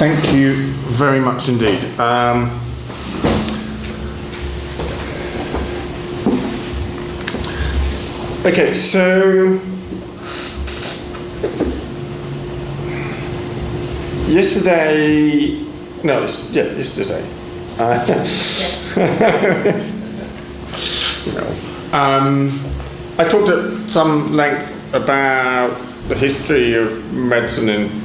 Thank you very much indeed. Okay, so yesterday. I talked at some length about the history of medicine in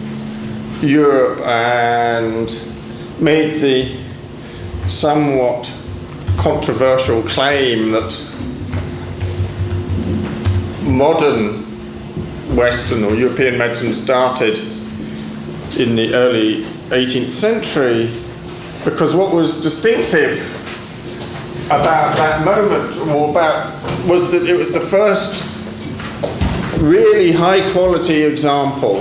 Europe and made the somewhat controversial claim that modern Western or European medicine started in the early 18th century because what was distinctive about that moment was that it was the first really high quality example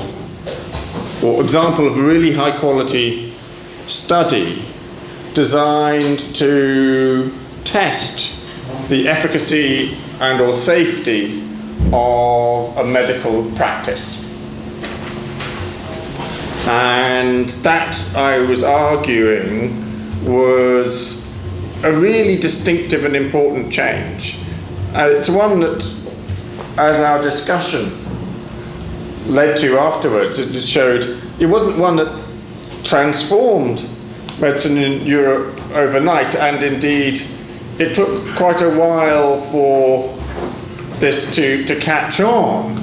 of a really high quality study designed to test the efficacy and or safety of a medical practice. And that, I was arguing, was a really distinctive and important change. It's one that, as our discussion led to afterwards, it showed it wasn't one that transformed medicine in Europe overnight, and indeed it took quite a while for this to catch on,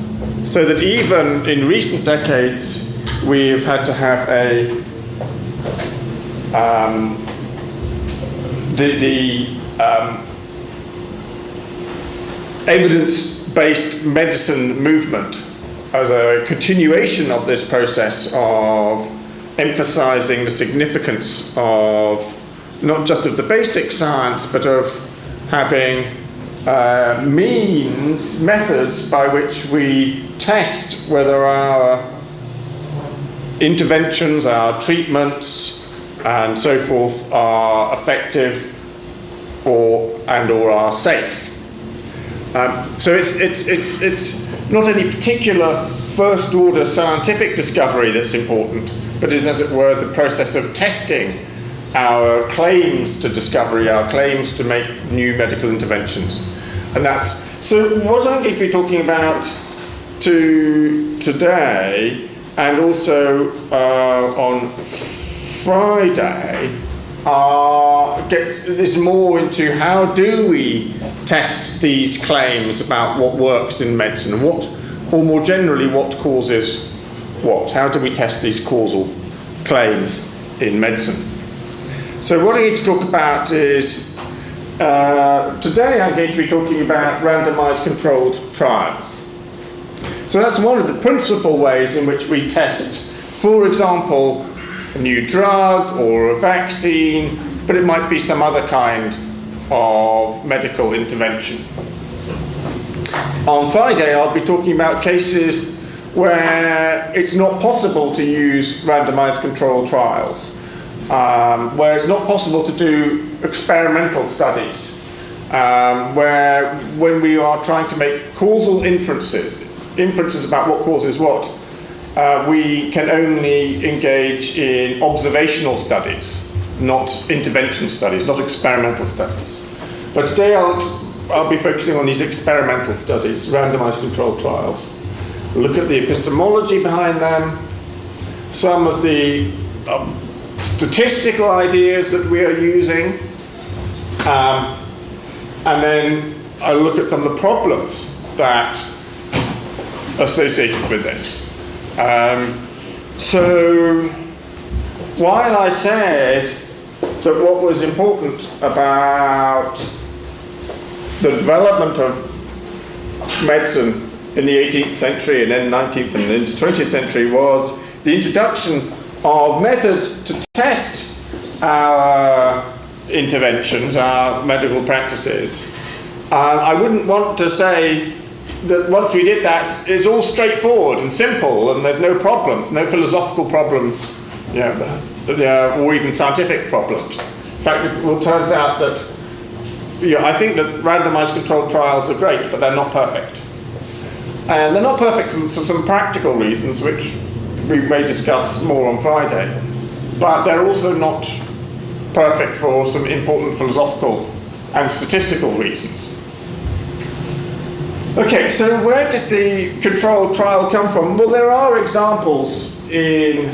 so that even in recent decades we've had to have the evidence-based medicine movement as a continuation of this process of emphasizing the significance of not just of the basic science, but of having methods by which we test whether our interventions, our treatments, and so forth are effective or are safe. So it's not any particular first-order scientific discovery that's important, but is, as it were, the process of testing our claims to discovery, our claims to make new medical interventions. And that's, so what I'm going to be talking about today, and also on Friday, is more into how do we test these claims about what works in medicine, or more generally, what causes what? How do we test these causal claims in medicine? So what I need to talk about is, today I'm going to be talking about randomized controlled trials. So that's one of the principal ways in which we test, for example, a new drug or a vaccine, but it might be some other kind of medical intervention. On Friday, I'll be talking about cases where it's not possible to use randomized controlled trials, where it's not possible to do experimental studies, where when we are trying to make causal inferences about what causes what, we can only engage in observational studies, not intervention studies, not experimental studies. But today I'll be focusing on these experimental studies, randomized controlled trials. Look at the epistemology behind them, some of the statistical ideas that we are using, and then I'll look at some of the problems that are associated with this. So while I said that what was important about the development of medicine in the 18th century and then 19th and into 20th century was the introduction of methods to test our interventions, our medical practices, I wouldn't want to say that once we did that, it's all straightforward and simple and there's no problems, no philosophical problems, or even scientific problems. In fact, it turns out that I think that randomized controlled trials are great, but they're not perfect. And they're not perfect for some practical reasons, which we may discuss more on Friday. but they're also not perfect for some important philosophical and statistical reasons. Okay, so where did the controlled trial come from? Well, there are examples in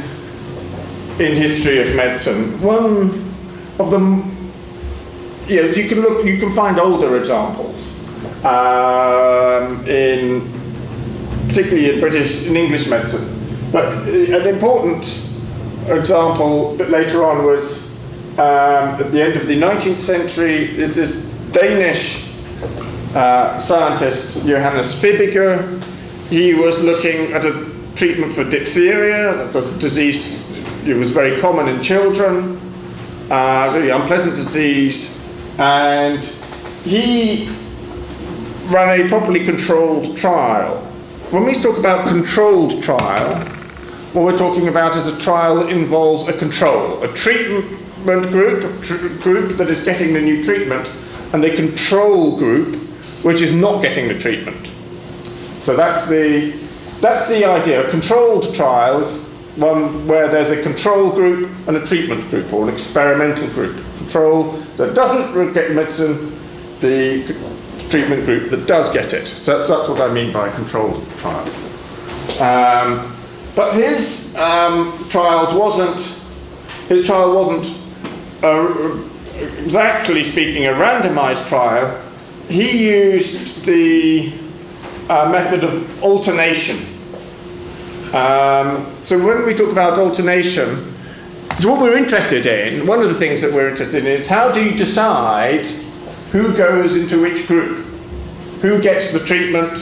history of medicine. One of them, you can find older examples, particularly in English medicine. But an important example a bit later on was at the end of the 19th century. There's this Danish scientist, Johannes Fibiger. He was looking at a treatment for diphtheria. That's a disease. It was very common in children, very unpleasant disease, and he ran a properly controlled trial. When we talk about controlled trial, what we're talking about is a trial that involves a control, a treatment group, group that is getting the new treatment, and a control group which is not getting the treatment. So that's the idea. A controlled trial is one where there's a control group and a treatment group, or an experimental group. Control that doesn't get medicine, the treatment group that does get it. So that's what I mean by controlled trial. But his trial wasn't exactly speaking a randomized trial. He used the method of alternation. So when we talk about alternation, so what we're interested in, one of the things that we're interested in is how do you decide who goes into which group? Who gets the treatment?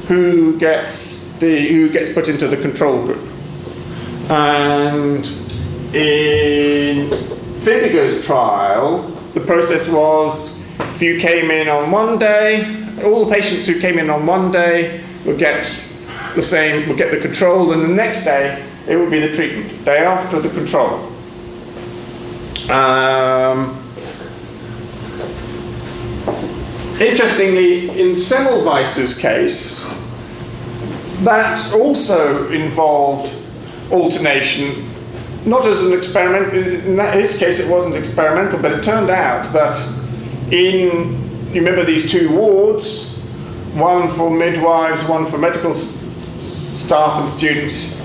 Who gets put into the control group? And in Fibiger's trial, the process was if you came in on one day, all the patients who came in on one day would get the control, and the next day it would be the treatment, day after the control. Interestingly, in Semmelweis's case, that also involved alternation, not as an experiment. In his case it wasn't experimental, but it turned out that you remember these two wards, one for midwives, one for medical staff and students.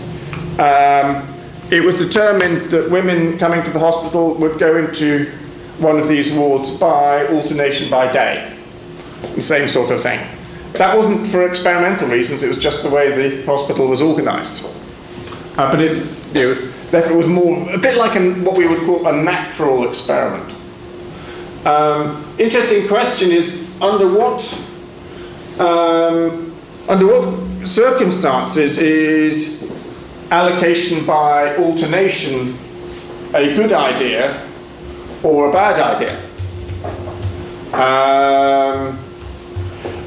It was determined that women coming to the hospital would go into one of these wards by alternation by day. The same sort of thing. That wasn't for experimental reasons, it was just the way the hospital was organised. But therefore it was more, a bit like what we would call a natural experiment. Interesting question is, under what circumstances is allocation by alternation a good idea or a bad idea?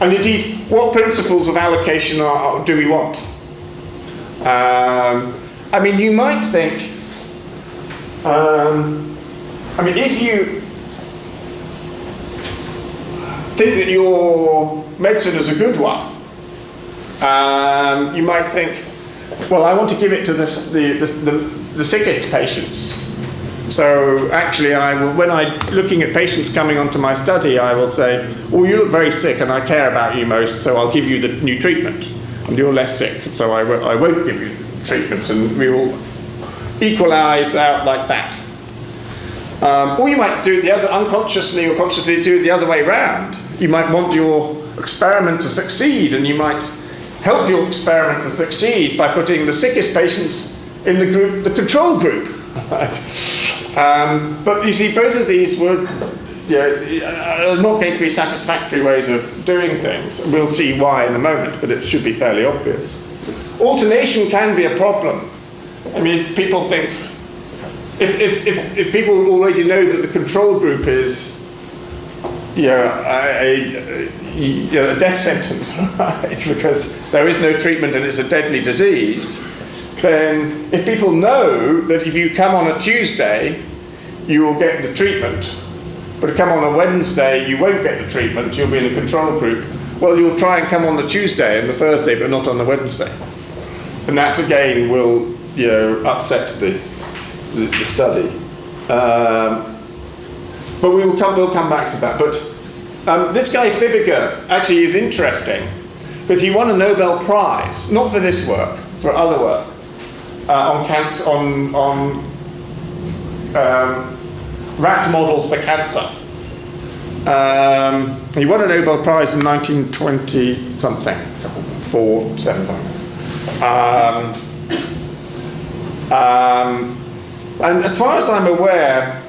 And indeed, what principles of allocation do we want? I mean, you might think, if you think that your medicine is a good one, you might think, well, I want to give it to the sickest patients. So actually, when I'm looking at patients coming onto my study, I will say, well, you look very sick and I care about you most, so I'll give you the new treatment. And you're less sick, so I won't give you the treatment, and we will equalise out like that. Or you might do it the other, unconsciously or consciously do it the other way round. You might want your experiment to succeed, and you might help your experiment to succeed by putting the sickest patients in the group, the control group. But you see, both of these are not going to be satisfactory ways of doing things. We'll see why in a moment, but it should be fairly obvious. Alternation can be a problem. I mean, if people think, if people already know that the control group is a death sentence, right? Because there is no treatment and it's a deadly disease, then if people know that if you come on a Tuesday, you will get the treatment, but if you come on a Wednesday, you won't get the treatment, you'll be in a control group, well, you'll try and come on the Tuesday and the Thursday, but not on the Wednesday. And that, again, will upset the study. But we'll come back to that. But this guy Fibiger actually is interesting because he won a Nobel Prize, not for this work, for other work, on cancer, on rat models for cancer. He won a Nobel Prize in 1920 something, 4, 7. And as far as I'm aware,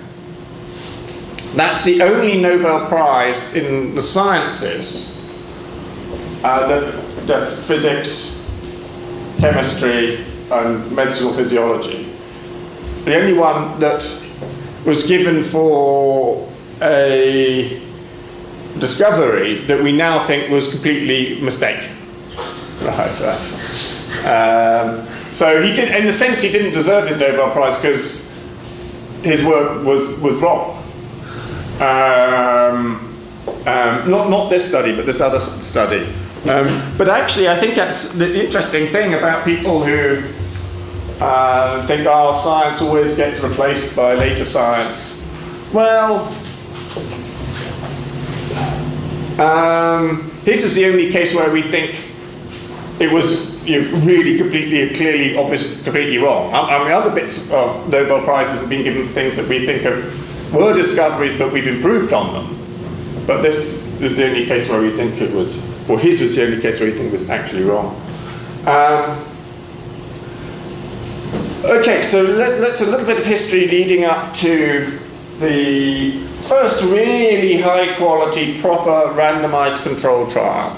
that's the only Nobel Prize in the sciences, that's physics, chemistry, and medicinal physiology. The only one that was given for a discovery that we now think was completely a mistake. Right. So he did, in a sense, he didn't deserve his Nobel Prize because his work was wrong. Not this study, but this other study. But actually, I think that's the interesting thing about people who think, oh, science always gets replaced by later science. Well, this is the only case where we think it was really completely, clearly, obviously, completely wrong. I mean, other bits of Nobel Prizes have been given for things that we think of were discoveries, but we've improved on them. But this is the only case where we think it was, or his was the only case where we think it was actually wrong. Okay, so let's a little bit of history leading up to the first really high quality, proper randomized control trial.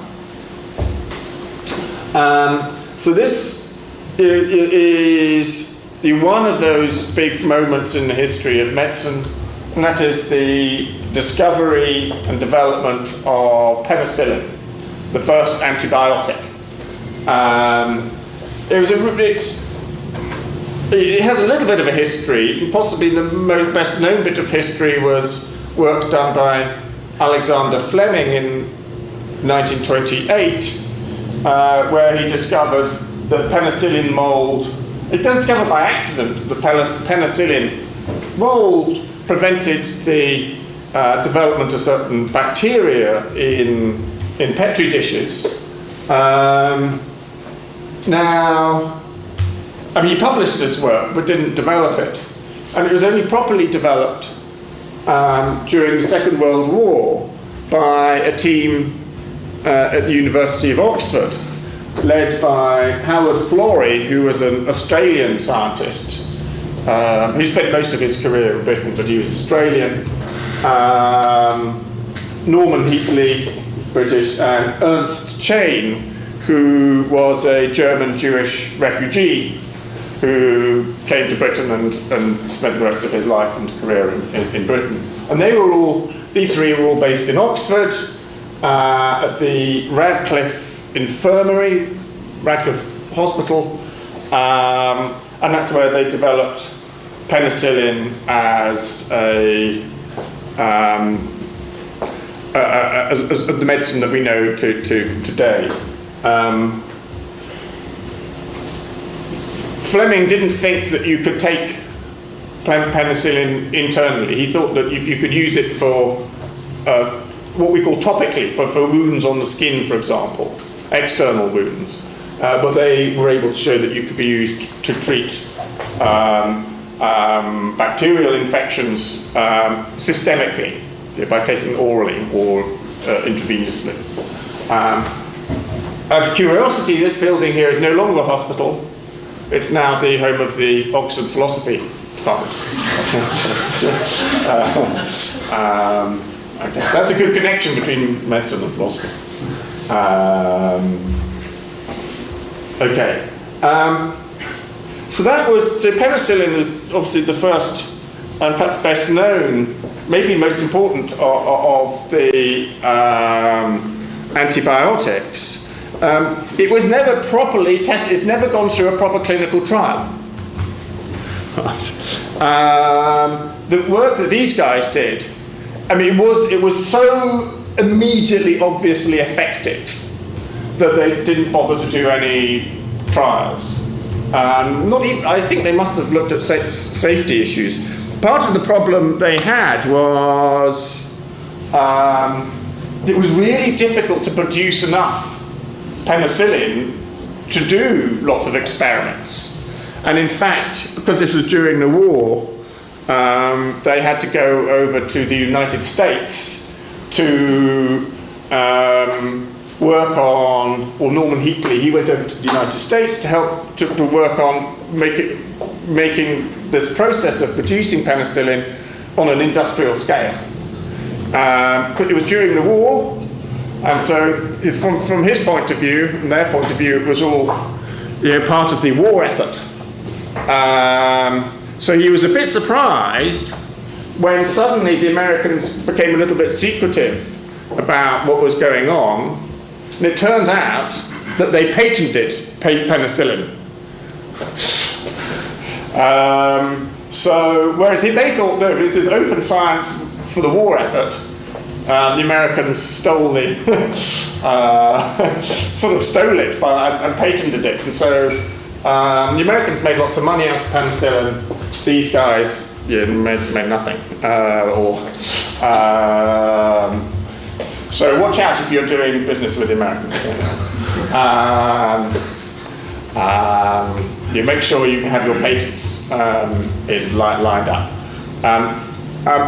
So this is one of those big moments in the history of medicine, and that is the discovery and development of penicillin, the first antibiotic. It has a little bit of a history. Possibly the best known bit of history was work done by Alexander Fleming in 1928, where he discovered the penicillin mold. It was discovered by accident. The penicillin mold prevented the development of certain bacteria in petri dishes. Now, I mean, he published this work but didn't develop it, and it was only properly developed during the Second World War by a team at the University of Oxford, led by Howard Florey, who was an Australian scientist who spent most of his career in Britain, but he was Australian. Norman Heatley, British, and Ernst Chain, who was a German Jewish refugee who came to Britain and spent the rest of his life and career in Britain. And these three were all based in Oxford, at the Radcliffe Infirmary, Radcliffe Hospital, and that's where they developed penicillin as the medicine that we know to today. Fleming didn't think that you could take penicillin internally. He thought that if you could use it for what we call topically, for wounds on the skin, for example, external wounds. But they were able to show that you could be used to treat bacterial infections systemically, by taking orally or intravenously. Out of curiosity, this building here is no longer a hospital. It's now the home of the Oxford Philosophy Department. Okay, so that's a good connection between medicine and philosophy. Okay. So penicillin is obviously the first and perhaps best known, maybe most important of the antibiotics. It was never properly tested. It's never gone through a proper clinical trial. Right. The work that these guys did, I mean, it was so immediately, obviously effective that they didn't bother to do any trials. Not even, I think they must have looked at safety issues. Part of the problem they had was it was really difficult to produce enough penicillin to do lots of experiments. And in fact, because this was during the war, they had to go over to the United States to work on, or Norman Heatley, he went over to the United States to help to work on making this process of producing penicillin on an industrial scale. It was during the war, and so from his point of view, and their point of view, it was all part of the war effort. So he was a bit surprised when suddenly the Americans became a little bit secretive about what was going on, and it turned out that they patented penicillin. So whereas they thought, no, this is open science for the war effort, the Americans stole the sort of stole it and patented it, and so the Americans made lots of money out of penicillin. These guys made nothing. So watch out if you're doing business with the Americans. You make sure you have your patents lined up.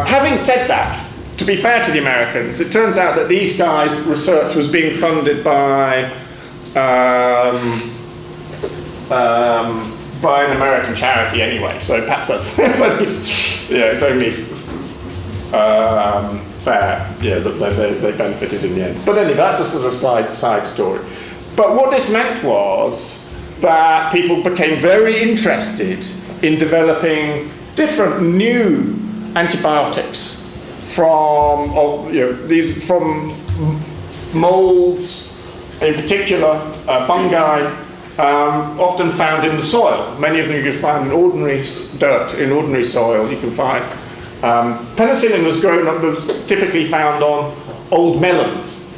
Having said that, to be fair to the Americans, it turns out that these guys' research was being funded by an American charity anyway, so perhaps it's only fair, that they benefited in the end. But anyway, that's a sort of side story. But what this meant was that people became very interested in developing different new antibiotics from molds, in particular fungi, often found in the soil. Many of them you can find in ordinary dirt, in ordinary soil. You can find penicillin was typically found on old melons,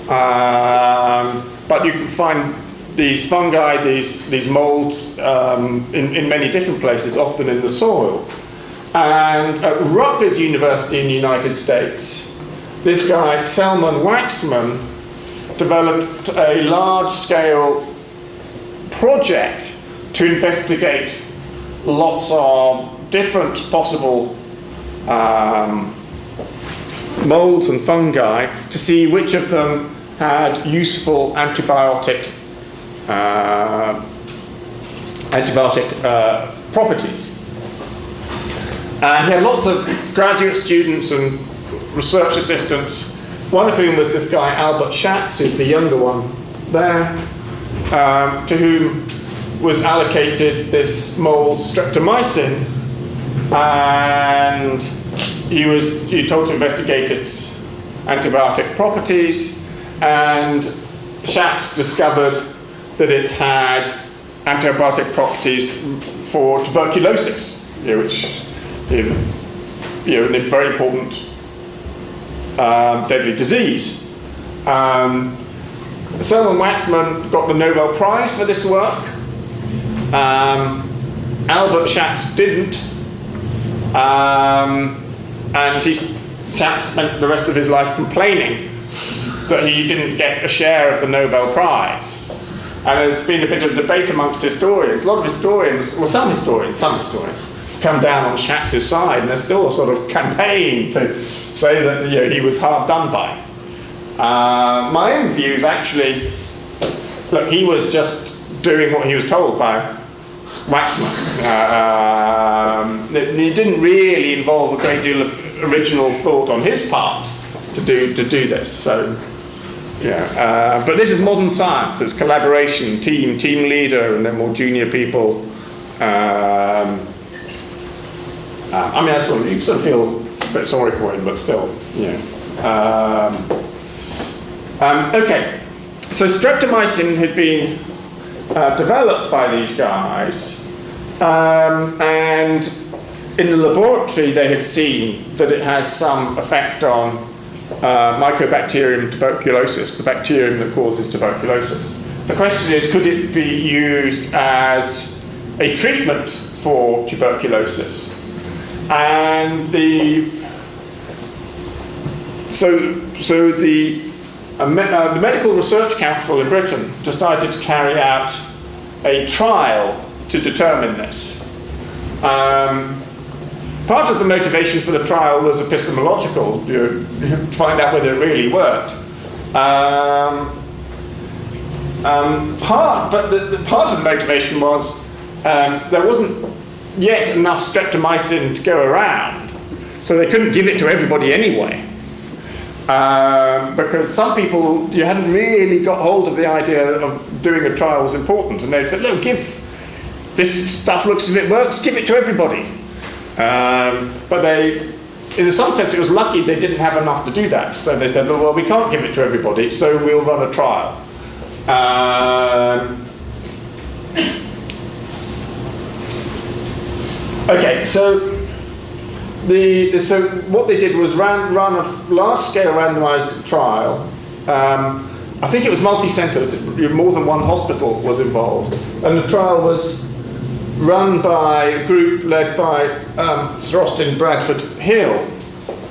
but you can find these fungi, these molds in many different places, often in the soil. And at Rutgers University in the United States, this guy Selman Waxman developed a large-scale project to investigate lots of different possible molds and fungi to see which of them had useful antibiotic properties. And he had lots of graduate students and research assistants, one of whom was this guy Albert Schatz, who's the younger one there, to whom was allocated this mold streptomycin, and he told to investigate its antibiotic properties, and Schatz discovered that it had antibiotic properties for tuberculosis, which is a very important deadly disease. Selman Waxman got the Nobel Prize for this work. Albert Schatz didn't, and Schatz spent the rest of his life complaining that he didn't get a share of the Nobel Prize. And there's been a bit of debate amongst historians. A lot of historians, well, some historians come down on Schatz's side, and there's still a sort of campaign to say that he was hard done by. My own view is actually, look, he was just doing what he was told by Waxman. He didn't really involve a great deal of original thought on his part to do this. So, but this is modern science. It's collaboration, team leader, and then more junior people. I sort of feel a bit sorry for him, but still, okay, so streptomycin had been developed by these guys, and in the laboratory they had seen that it has some effect on Mycobacterium tuberculosis, the bacterium that causes tuberculosis. The question is, could it be used as a treatment for tuberculosis? And the Medical Research Council in Britain decided to carry out a trial to determine this. Part of the motivation for the trial was epistemological, to find out whether it really worked. Part of the motivation was there wasn't yet enough streptomycin to go around, so they couldn't give it to everybody anyway. Because some people, you hadn't really got hold of the idea of doing a trial was important, and they'd said, "Look, this stuff looks as if it works, give it to everybody." But in some sense, it was lucky they didn't have enough to do that. So they said, "Well, we can't give it to everybody, so we'll run a trial." Okay, so what they did was run a large-scale randomized trial. I think it was multi-centered, more than one hospital was involved. And the trial was run by a group led by Sir Austin Bradford Hill,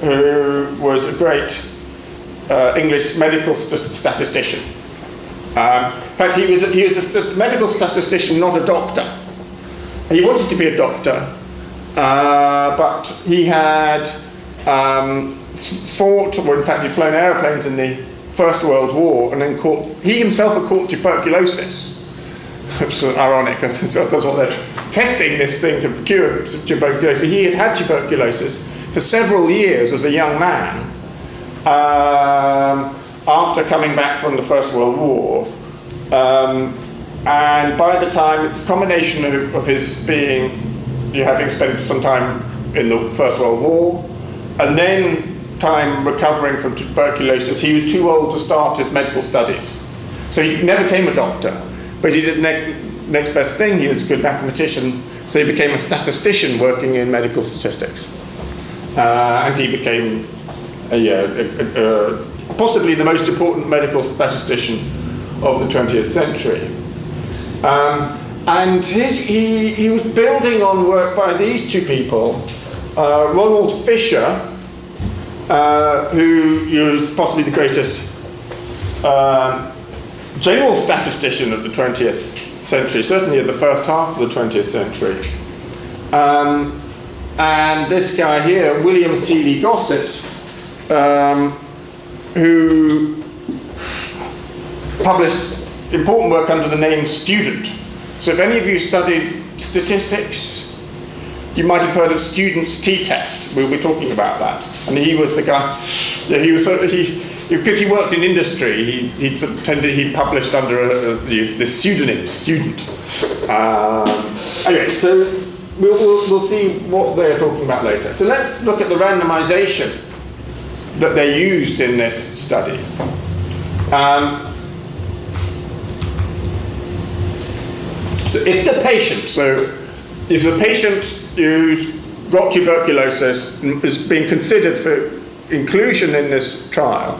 who was a great English medical statistician. In fact, he was a medical statistician, not a doctor. He wanted to be a doctor, but he had fought, or in fact he'd flown aeroplanes in the First World War, and then he himself had caught tuberculosis. Which is ironic, that's what they're testing this thing to cure tuberculosis. He had had tuberculosis for several years as a young man, after coming back from the First World War. And by the time, the combination of his having spent some time in the First World War, and then time recovering from tuberculosis, he was too old to start his medical studies. So he never became a doctor, but he did next best thing. He was a good mathematician, so he became a statistician working in medical statistics. And he became possibly the most important medical statistician of the 20th century. And he was building on work by these two people, Ronald Fisher, who was possibly the greatest general statistician of the 20th century, certainly at the first half of the 20th century. And this guy here, William Seeley Gossett, who published important work under the name Student. So if any of you studied statistics, you might have heard of Student's t-test. We'll be talking about that. And he was the guy, because he worked in industry, he published under this pseudonym, Student. Anyway, so we'll see what they're talking about later. So let's look at the randomization that they used in this study. So if the patient who's got tuberculosis and is being considered for inclusion in this trial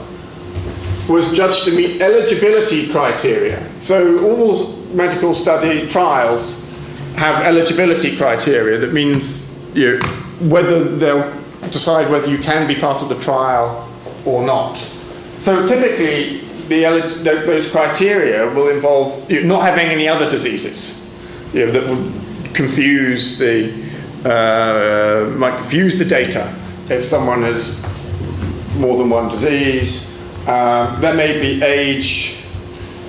was judged to meet eligibility criteria. So all medical study trials have eligibility criteria. That means whether they'll decide whether you can be part of the trial or not. So typically, those criteria will involve not having any other diseases that would confuse might confuse the data if someone has more than one disease. There may be age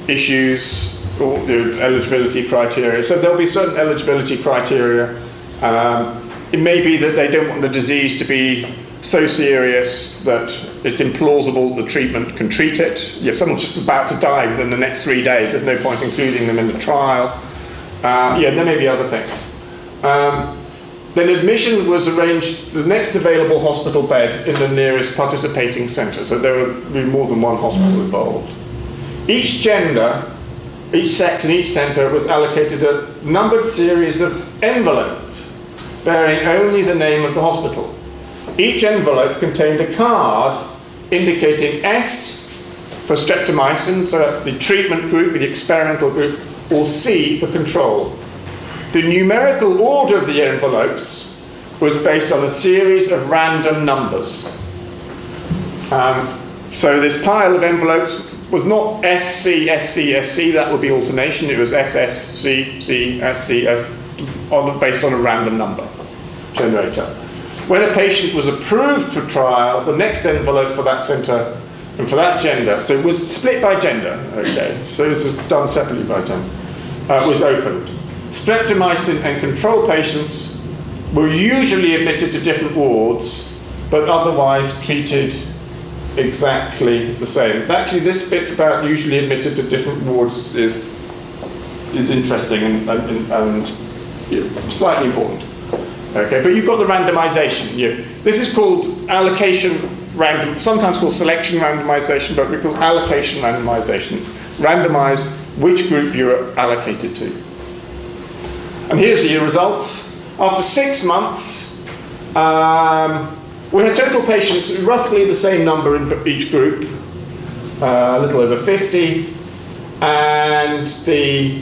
issues or eligibility criteria. So there'll be certain eligibility criteria. It may be that they don't want the disease to be so serious that it's implausible the treatment can treat it. If someone's just about to die within the next 3 days, there's no point including them in the trial. There may be other things. Then admission was arranged to the next available hospital bed in the nearest participating centre, so there would be more than one hospital involved. Each gender, each sex and each centre was allocated a numbered series of envelopes bearing only the name of the hospital. Each envelope contained a card indicating S for streptomycin, so that's the treatment group, the experimental group, or C for control. The numerical order of the envelopes was based on a series of random numbers. So this pile of envelopes was not SC, SC, SC, that would be alternation, it was SS, C, C, SC, S, based on a random number generator. When a patient was approved for trial, the next envelope for that centre and for that gender, so it was split by gender, okay, so this was done separately by gender, was opened. Streptomycin and control patients were usually admitted to different wards, but otherwise treated exactly the same. Actually, this bit about usually admitted to different wards is interesting and slightly important. Okay, but you've got the randomization. This is called allocation random, sometimes called selection randomization, but we call allocation randomization. Randomize which group you're allocated to. And here's the results. After 6 months, we had total patients, roughly the same number in each group, a little over 50, and the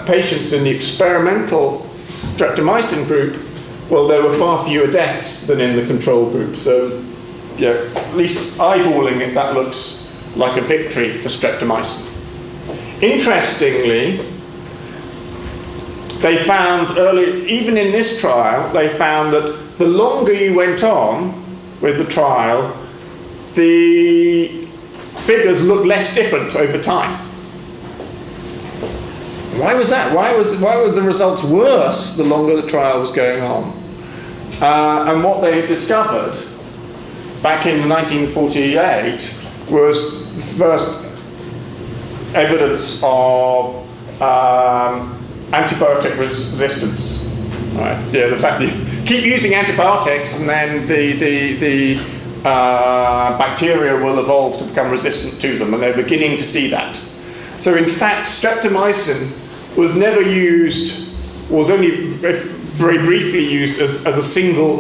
patients in the experimental streptomycin group, well, there were far fewer deaths than in the control group. So, yeah, at least eyeballing it, that looks like a victory for streptomycin. Interestingly, they found early, even in this trial, they found that the longer you went on with the trial, the figures looked less different over time. Why was that? Why were the results worse the longer the trial was going on? And what they had discovered back in 1948 was the first evidence of antibiotic resistance. Right? Yeah, the fact that you keep using antibiotics and then the bacteria will evolve to become resistant to them, and they're beginning to see that. So in fact, streptomycin was never used, was only very briefly used as a single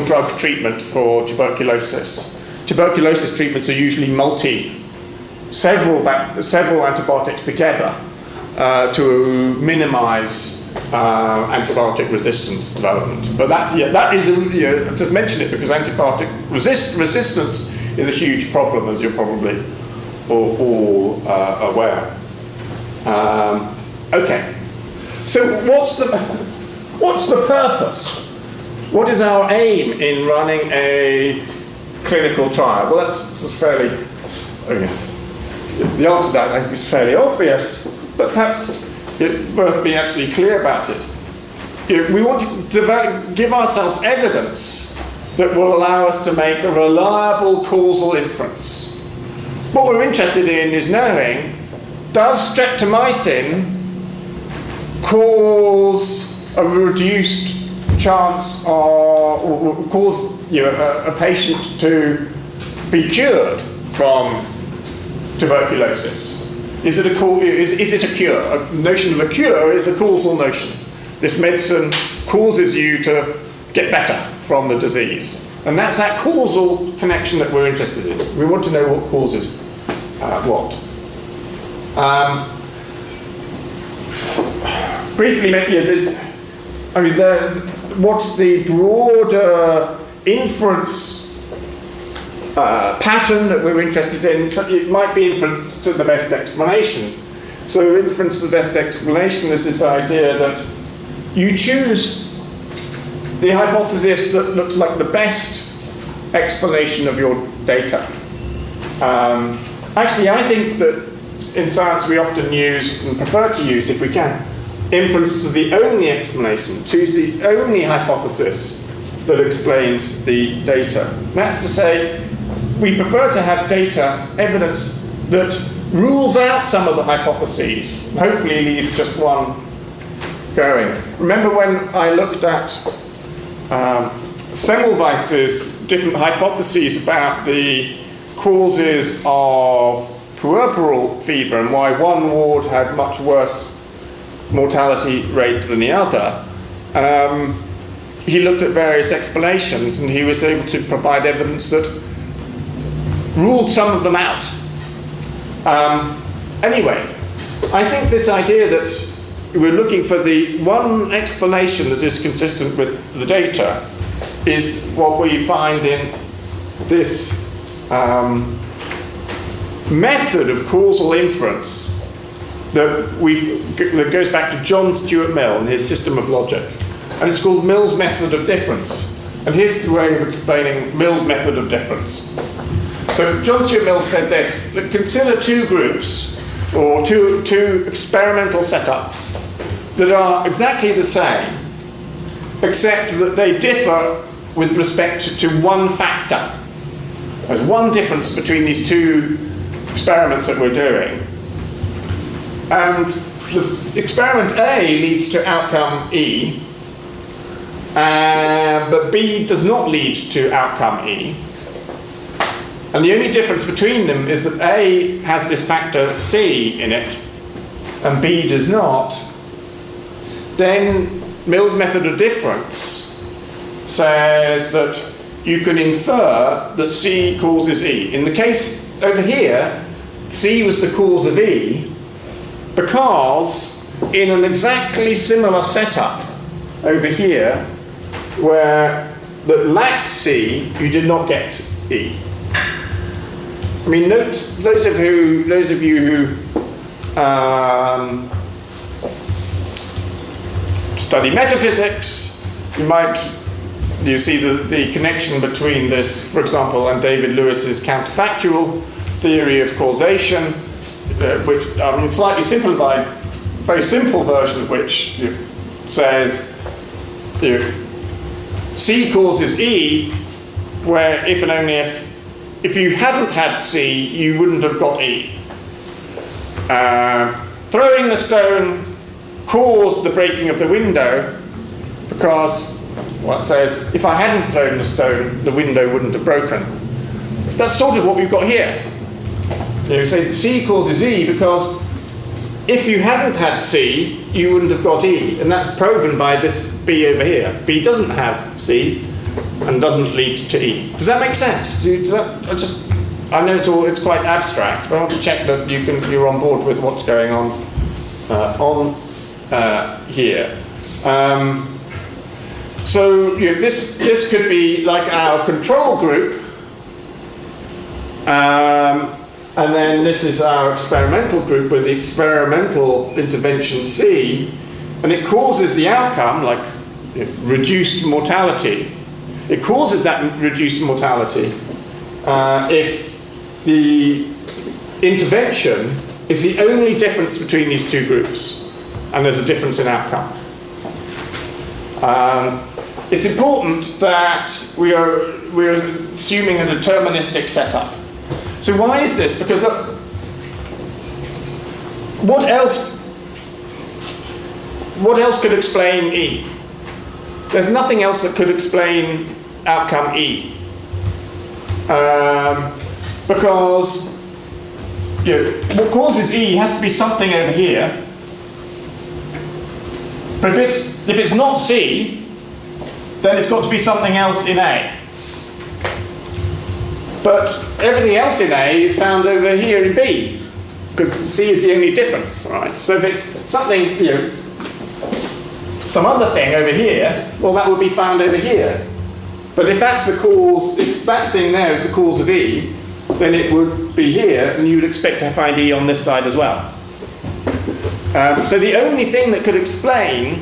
drug treatment for tuberculosis. Tuberculosis treatments are usually several antibiotics together to minimize antibiotic resistance development. But that is, I just mention it because antibiotic resistance is a huge problem, as you're probably all aware. Okay, so what's the purpose? What is our aim in running a clinical trial? Well, that's fairly, the answer to that I think is fairly obvious, but perhaps it's worth being absolutely clear about it. We want to give ourselves evidence that will allow us to make a reliable causal inference. What we're interested in is knowing, does streptomycin cause a reduced chance or cause a patient to be cured from tuberculosis? Is it a cure? A notion of a cure is a causal notion. This medicine causes you to get better from the disease. And that's that causal connection that we're interested in. We want to know what causes what. Briefly, what's the broader inference pattern that we're interested in? So it might be inference to the best explanation. So inference to the best explanation is this idea that you choose the hypothesis that looks like the best explanation of your data. Actually, I think that in science we often use, and prefer to use if we can, inference to the only explanation, choose the only hypothesis that explains the data. That's to say, we prefer to have data, evidence that rules out some of the hypotheses, and hopefully leaves just one going. Remember when I looked at Semmelweis's different hypotheses about the causes of puerperal fever and why one ward had much worse mortality rate than the other? He looked at various explanations and he was able to provide evidence that ruled some of them out. Anyway, I think this idea that we're looking for the one explanation that is consistent with the data is what we find in this method of causal inference that goes back to John Stuart Mill and his system of logic. And it's called Mill's method of difference. And here's the way of explaining Mill's method of difference. So John Stuart Mill said this, that consider two groups, or two experimental setups that are exactly the same, except that they differ with respect to one factor. There's one difference between these two experiments that we're doing. And the experiment A leads to outcome E, but B does not lead to outcome E. And the only difference between them is that A has this factor C in it, and B does not. Then Mill's method of difference says that you can infer that C causes E. In the case over here, C was the cause of E, because in an exactly similar setup over here, where that lacked C, you did not get E. I mean, note, those of you who study metaphysics, you see the connection between this, for example, and David Lewis's counterfactual theory of causation, which, I mean, slightly simplified, very simple version of which says C causes E, where if and only if you hadn't had C, you wouldn't have got E. Throwing the stone caused the breaking of the window, because it says if I hadn't thrown the stone, the window wouldn't have broken. That's sort of what we've got here. You say C causes E because if you hadn't had C, you wouldn't have got E, and that's proven by this B over here. B doesn't have C and doesn't lead to E. Does that make sense? I know it's quite abstract, but I want to check that you're on board with what's going on here. So this could be like our control group, and then this is our experimental group with the experimental intervention C, and it causes the outcome, like reduced mortality. It causes that reduced mortality if the intervention is the only difference between these two groups, and there's a difference in outcome. It's important that we're assuming a deterministic setup. So why is this? Because look, what else could explain E? There's nothing else that could explain outcome E. Because what causes E has to be something over here. But if it's not C, then it's got to be something else in A. But everything else in A is found over here in B, because C is the only difference, right? So if it's something, some other thing over here, well, that would be found over here. But if that's the cause, if that thing there is the cause of E, then it would be here, and you would expect to find E on this side as well. So the only thing that could explain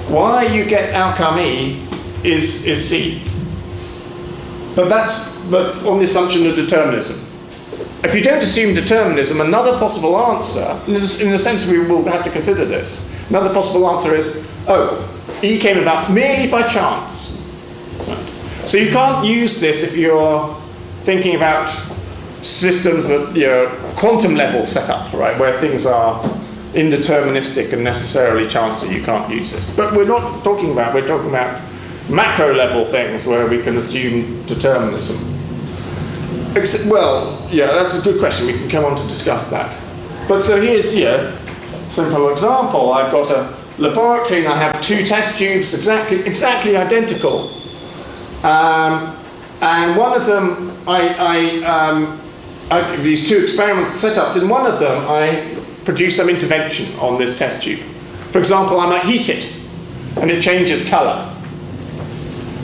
why you get outcome E is C. But on the assumption of determinism. If you don't assume determinism, another possible answer, in a sense we will have to consider this, another possible answer is, E came about merely by chance. Right. So you can't use this if you're thinking about systems that quantum level setup, right, where things are indeterministic and necessarily chancy. You can't use this. But we're talking about macro level things where we can assume determinism. That's a good question. We can come on to discuss that. But so here's a simple example. I've got a laboratory and I have two test tubes exactly identical. And one of them I have these two experimental setups. In one of them, I produce some intervention on this test tube. For example, I might heat it, and it changes colour.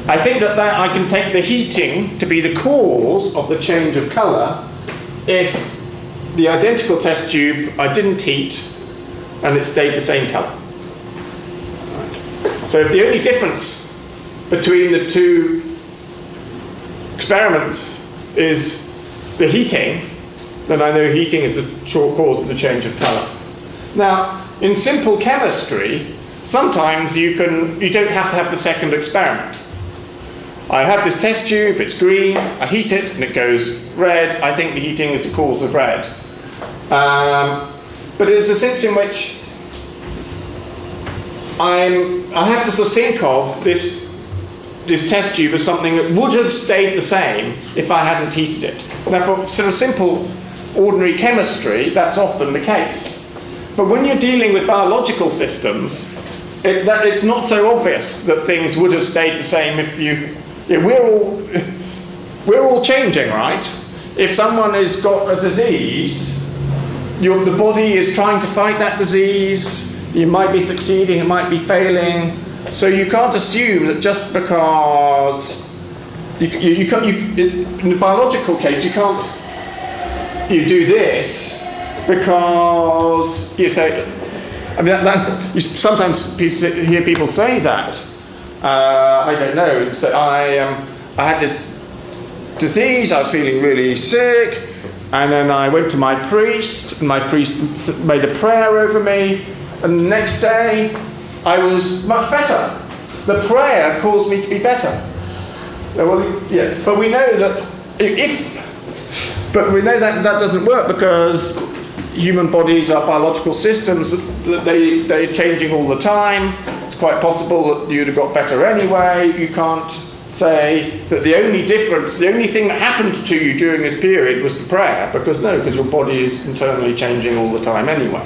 I think that I can take the heating to be the cause of the change of colour if the identical test tube I didn't heat and it stayed the same colour. So if the only difference between the two experiments is the heating, then I know heating is the cause of the change of colour. Now, in simple chemistry, sometimes you don't have to have the second experiment. I have this test tube, it's green, I heat it and it goes red. I think the heating is the cause of red. But it's a sense in which I have to sort of think of this test tube as something that would have stayed the same if I hadn't heated it. Now for sort of simple, ordinary chemistry, that's often the case. But when you're dealing with biological systems, it's not so obvious that things would have stayed the same if you... we're all changing, right? If someone has got a disease, the body is trying to fight that disease. You might be succeeding, it might be failing. So you can't assume that just because in the biological case you do this because you say. I mean, you sometimes hear people say that. I don't know. So I had this disease. I was feeling really sick, and then I went to my priest, and my priest made a prayer over me, and the next day I was much better. The prayer caused me to be better. Well, yeah, but we know that that doesn't work because human bodies are biological systems. They're changing all the time. It's quite possible that you'd have got better anyway. You can't say that the only thing that happened to you during this period was the prayer, because your body is internally changing all the time anyway.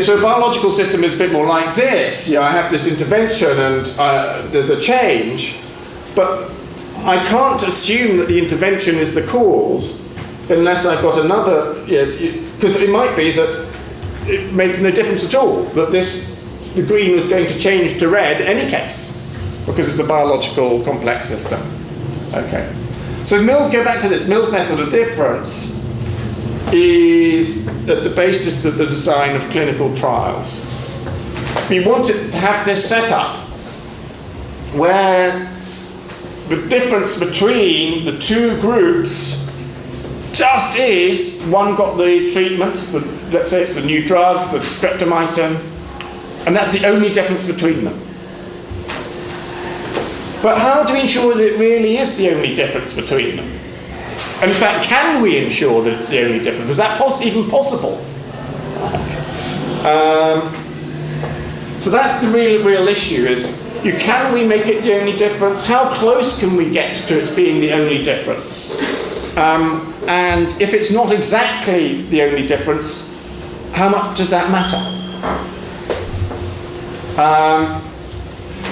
So a biological system is a bit more like this. I have this intervention and there's a change, but I can't assume that the intervention is the cause unless I've got another, because it might be that it makes no difference at all, that the green was going to change to red in any case, because it's a biological complex system. Okay. So go back to this. Mill's method of difference is at the basis of the design of clinical trials. We wanted to have this setup where the difference between the two groups just is one got the treatment, let's say it's a new drug, the streptomycin, and that's the only difference between them. But how do we ensure that it really is the only difference between them? And in fact, can we ensure that it's the only difference? Is that even possible? So that's the real issue, is can we make it the only difference? How close can we get to it being the only difference? And if it's not exactly the only difference, how much does that matter?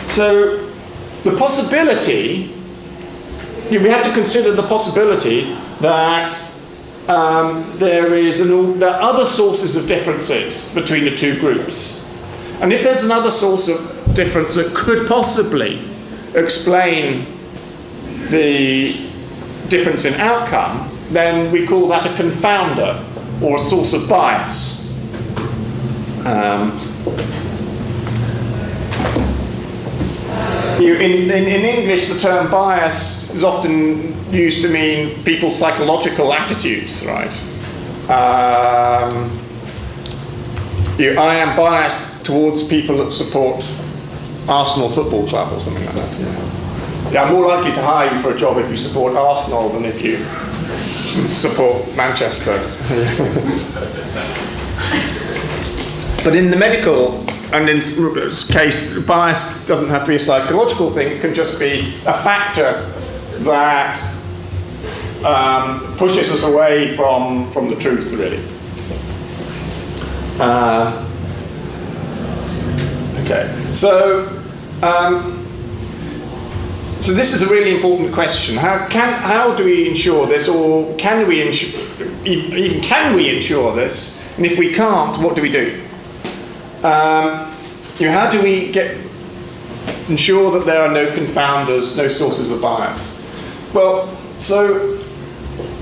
So the possibility, we have to consider the possibility that there are other sources of differences between the two groups. And if there's another source of difference that could possibly explain the difference in outcome, then we call that a confounder or a source of bias. In English, the term bias is often used to mean people's psychological attitudes, right? I am biased towards people that support Arsenal Football Club or something like that. Yeah, I'm more likely to hire you for a job if you support Arsenal than if you support Manchester. But in the medical, and in this case, bias doesn't have to be a psychological thing, it can just be a factor that pushes us away from the truth, really. Okay, so So this is a really important question. How do we ensure this, or can we ensure this? And if we can't, what do we do? How do we ensure that there are no confounders, no sources of bias? Well, so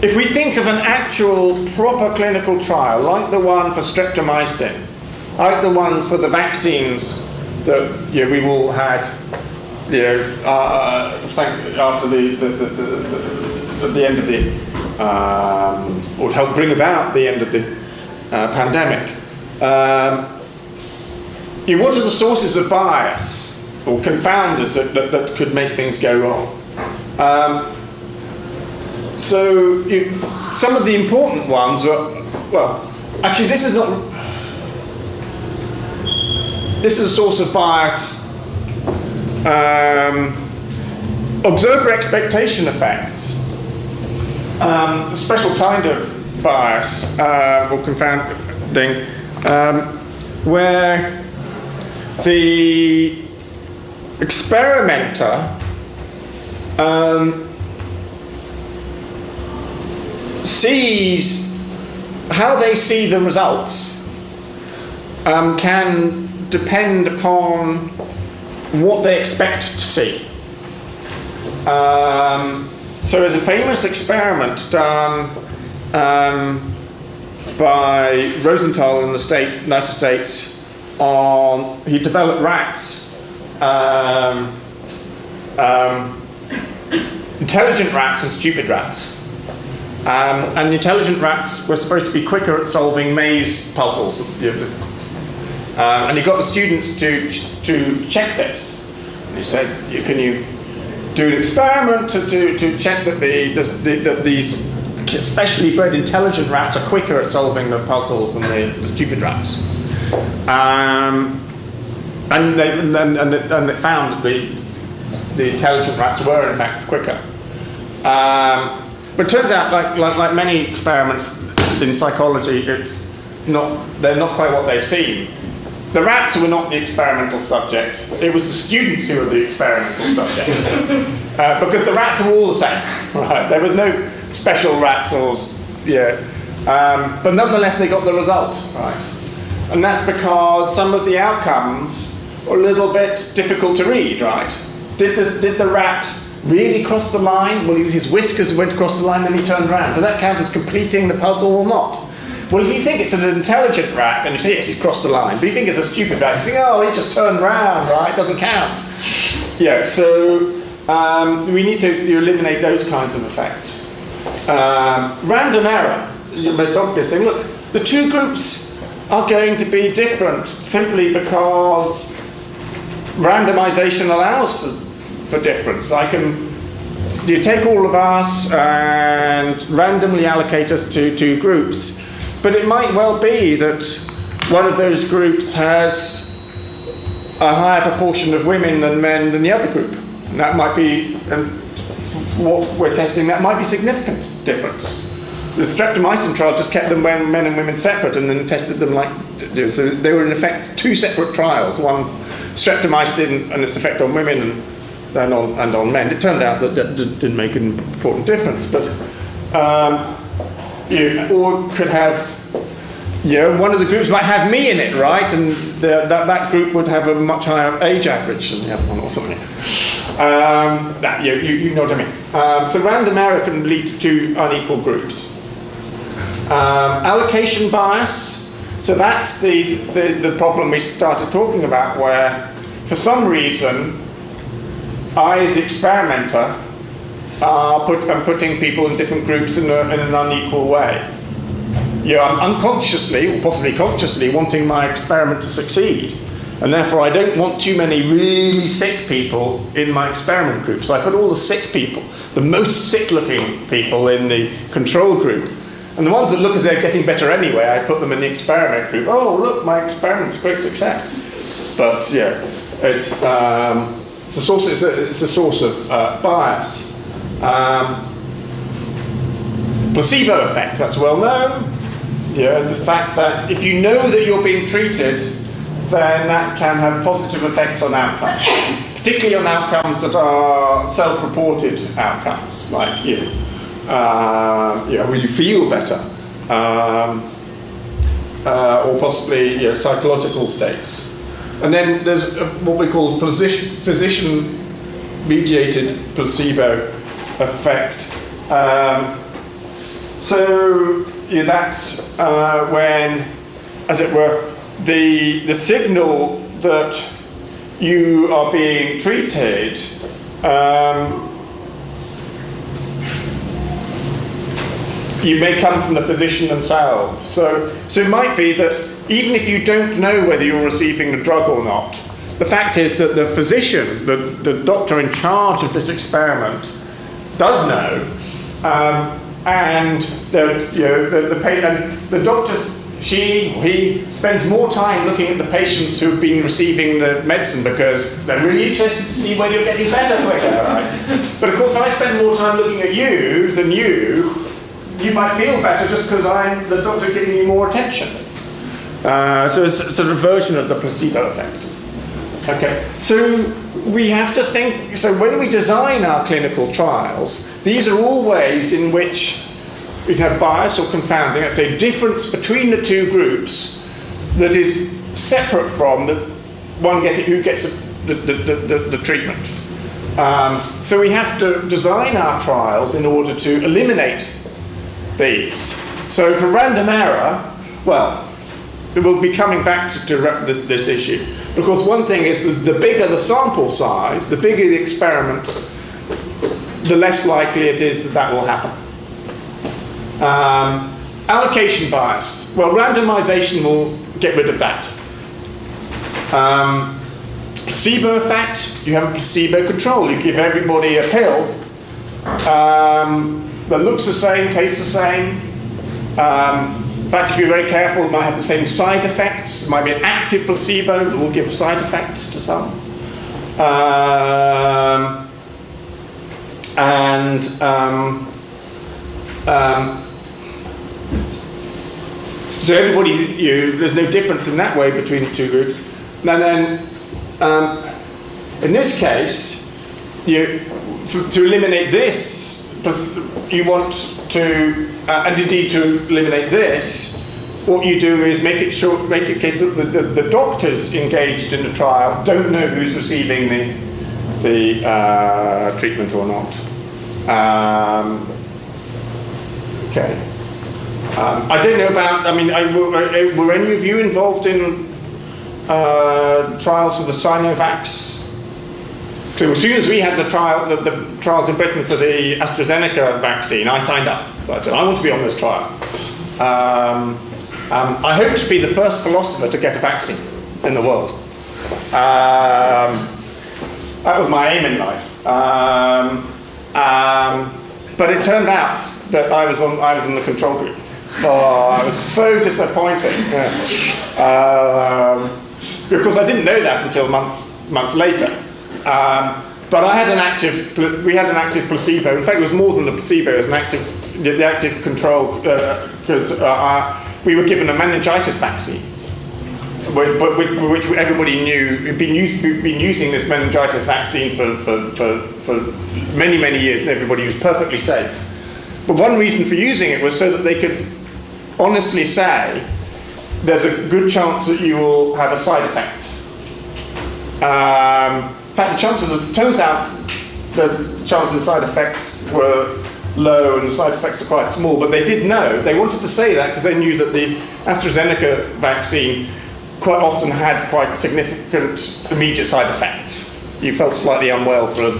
if we think of an actual proper clinical trial, like the one for streptomycin, like the one for the vaccines that we've all had, after the end of the, or help bring about the end of the pandemic. What are the sources of bias or confounders that could make things go wrong? So some of the important ones are, well, actually this is a source of bias. Observer expectation effects, a special kind of bias or confounding, where the experimenter sees how they see the results can depend upon what they expect to see. So there's a famous experiment done by Rosenthal in the United States on, he developed rats, intelligent rats and stupid rats. And the intelligent rats were supposed to be quicker at solving maze puzzles. And he got the students to check this. And he said, can you do an experiment to check that these specially bred intelligent rats are quicker at solving the puzzles than the stupid rats? And it found that the intelligent rats were in fact quicker. But it turns out, like many experiments in psychology, they're not quite what they seem. The rats were not the experimental subject. It was the students who were the experimental subject. Because the rats were all the same, right? There was no special rats but nonetheless they got the result, right? And that's because some of the outcomes were a little bit difficult to read, right? Did the rat really cross the line? Well, his whiskers went across the line, then he turned around. Does that count as completing the puzzle or not? Well, if you think it's an intelligent rat, then you say, yes, he's crossed the line. But if you think it's a stupid rat, you think, oh, he just turned round, right? Doesn't count. So we need to eliminate those kinds of effects. Random error is the most obvious thing. Look, the two groups are going to be different simply because randomization allows for difference. You take all of us and randomly allocate us to two groups. But it might well be that one of those groups has a higher proportion of women than men than the other group. And that might be, what we're testing, that might be significant difference. The streptomycin trial just kept them men and women separate and then tested them so they were in effect two separate trials, one streptomycin and its effect on women and on men. It turned out that didn't make an important difference, but or could have, one of the groups might have me in it, right? And that group would have a much higher age average than the other one or something. You know what I mean. So random error can lead to two unequal groups. Allocation bias. So that's the problem we started talking about, where for some reason I, as the experimenter, I'm putting people in different groups in an unequal way. I'm unconsciously, or possibly consciously, wanting my experiment to succeed. And therefore I don't want too many really sick people in my experiment group. So I put all the sick people, the most sick-looking people in the control group. And the ones that look as though they're getting better anyway, I put them in the experiment group. Oh, look, my experiment's a great success. But it's a source of bias. Placebo effect, that's well known. The fact that if you know that you're being treated, then that can have positive effects on outcomes, particularly on outcomes that are self-reported outcomes, like will you feel better, or possibly psychological states. And then there's what we call physician-mediated placebo effect. That's when, as it were, the signal that you are being treated you may come from the physician themselves. So it might be that even if you don't know whether you're receiving the drug or not, the fact is that the physician, the doctor in charge of this experiment, does know, and the doctor, he spends more time looking at the patients who've been receiving the medicine because they're really interested to see whether you're getting better quicker, right? But of course, I spend more time looking at you than you might feel better just because I'm the doctor giving you more attention. So it's a reversion of the placebo effect. Okay, so we have to think, so when we design our clinical trials, these are all ways in which we have bias or confounding, let's say difference between the two groups that is separate from the one who gets the treatment. So we have to design our trials in order to eliminate these. So for random error, well, we'll be coming back to this issue. Because one thing is the bigger the sample size, the bigger the experiment, the less likely it is that will happen. Allocation bias. Well, randomization will get rid of that. Placebo effect, you have a placebo control. You give everybody a pill that looks the same, tastes the same. In fact, if you're very careful, it might have the same side effects. It might be an active placebo that will give side effects to some. So everybody, there's no difference in that way between the two groups. And then, in this case, to eliminate this, you want to, and indeed to eliminate this, what you do is make it case that the doctors engaged in the trial don't know who's receiving the treatment or not. Okay. I don't know about, were any of you involved in trials of the Sinovacs? So as soon as we had the trials in Britain for the AstraZeneca vaccine, I signed up. I said, I want to be on this trial. I hope to be the first philosopher to get a vaccine in the world. That was my aim in life. But it turned out that I was in the control group. Oh, I was so disappointed. Because I didn't know that until months later. But we had an active placebo. In fact, it was more than a placebo. It was the active control because we were given a meningitis vaccine, which everybody knew. We'd been using this meningitis vaccine for many years, and everybody was perfectly safe. But one reason for using it was so that they could honestly say there's a good chance that you will have a side effect. In fact, it turns out the chances of side effects were low and the side effects are quite small, but they did know. They wanted to say that because they knew that the AstraZeneca vaccine quite often had quite significant immediate side effects. You felt slightly unwell for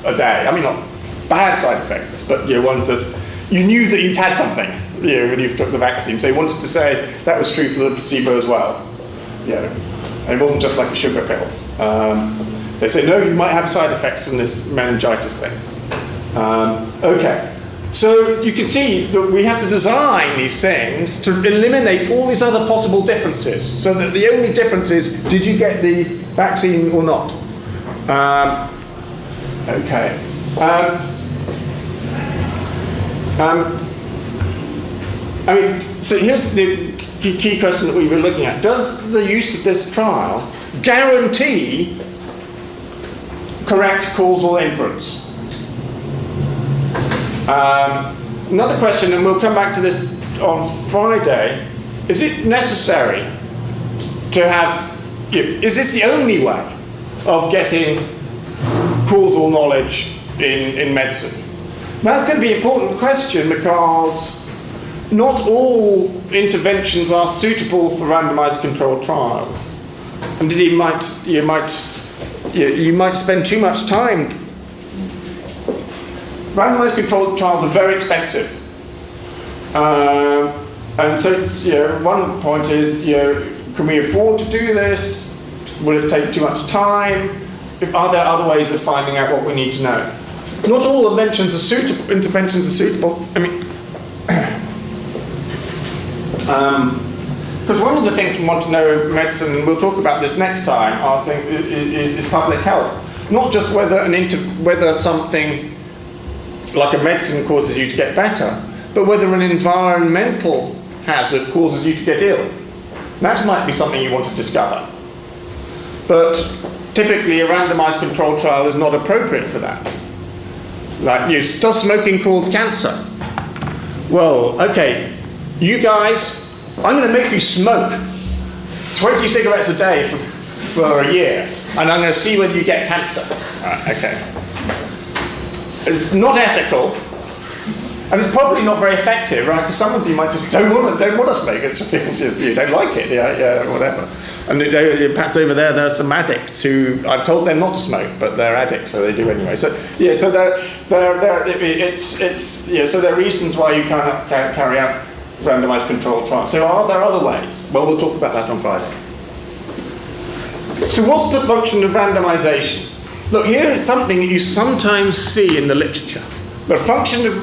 a day. I mean, not bad side effects, but ones that you knew that you'd had something when you took the vaccine. So they wanted to say that was true for the placebo as well. And it wasn't just like a sugar pill. They say, no, you might have side effects from this meningitis thing. Okay, so you can see that we have to design these things to eliminate all these other possible differences, so that the only difference is, did you get the vaccine or not? Okay. So here's the key question that we were looking at. Does the use of this trial guarantee correct causal inference. Another question, and we'll come back to this on Friday, is it necessary to have, is this the only way of getting causal knowledge in medicine? That's going to be an important question because not all interventions are suitable for randomized controlled trials. Indeed, you might spend too much time. Randomized controlled trials are very expensive. And so one point is, can we afford to do this? Will it take too much time? Are there other ways of finding out what we need to know? Not all interventions are suitable. I mean, because one of the things we want to know in medicine, and we'll talk about this next time, I think, is public health. Not just whether something like a medicine causes you to get better, but whether an environmental hazard causes you to get ill. That might be something you want to discover. But typically a randomized controlled trial is not appropriate for that. Like, does smoking cause cancer? Well, okay, you guys, I'm going to make you smoke 20 cigarettes a day for a year, and I'm going to see whether you get cancer. Right, okay. It's not ethical, and it's probably not very effective, right? Because some of you might just don't want to smoke. It just you don't like it, yeah, whatever. And perhaps over there are some addicts who I've told them not to smoke, but they're addicts, so they do anyway. So yeah, so there are reasons why you can't carry out randomized controlled trials. So are there other ways? Well, we'll talk about that on Friday. So what's the function of randomization? Look, here is something that you sometimes see in the literature. The function of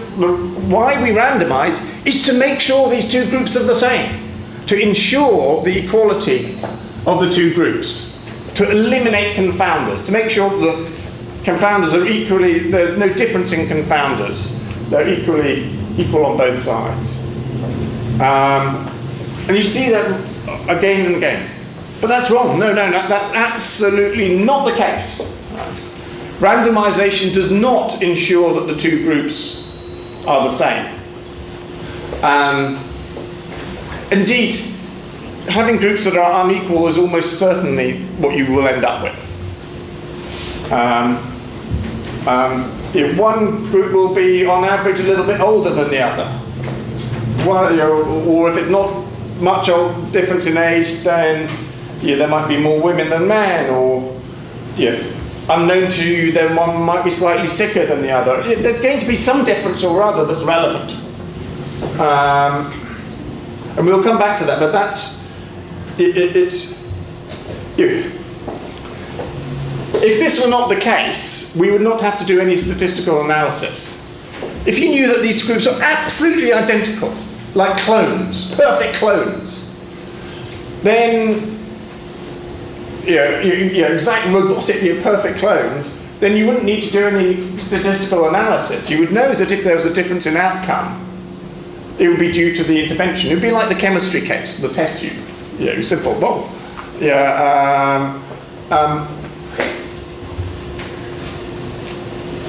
why we randomize is to make sure these two groups are the same, to ensure the equality of the two groups, to eliminate confounders, to make sure the confounders are equally, there's no difference in confounders, they're equal on both sides. And you see that again and again. But that's wrong. No, that's absolutely not the case. Randomization does not ensure that the two groups are the same. Indeed, having groups that are unequal is almost certainly what you will end up with. One group will be, on average, a little bit older than the other. Or if it's not much difference in age, then there might be more women than men, or unknown to you, then one might be slightly sicker than the other. There's going to be some difference or other that's relevant. And we'll come back to that, but if this were not the case, we would not have to do any statistical analysis. If you knew that these groups are absolutely identical, like clones, perfect clones, then exact robotic, perfect clones, then you wouldn't need to do any statistical analysis. You would know that if there was a difference in outcome, it would be due to the intervention. It would be like the chemistry case, the test tube. Simple. Well,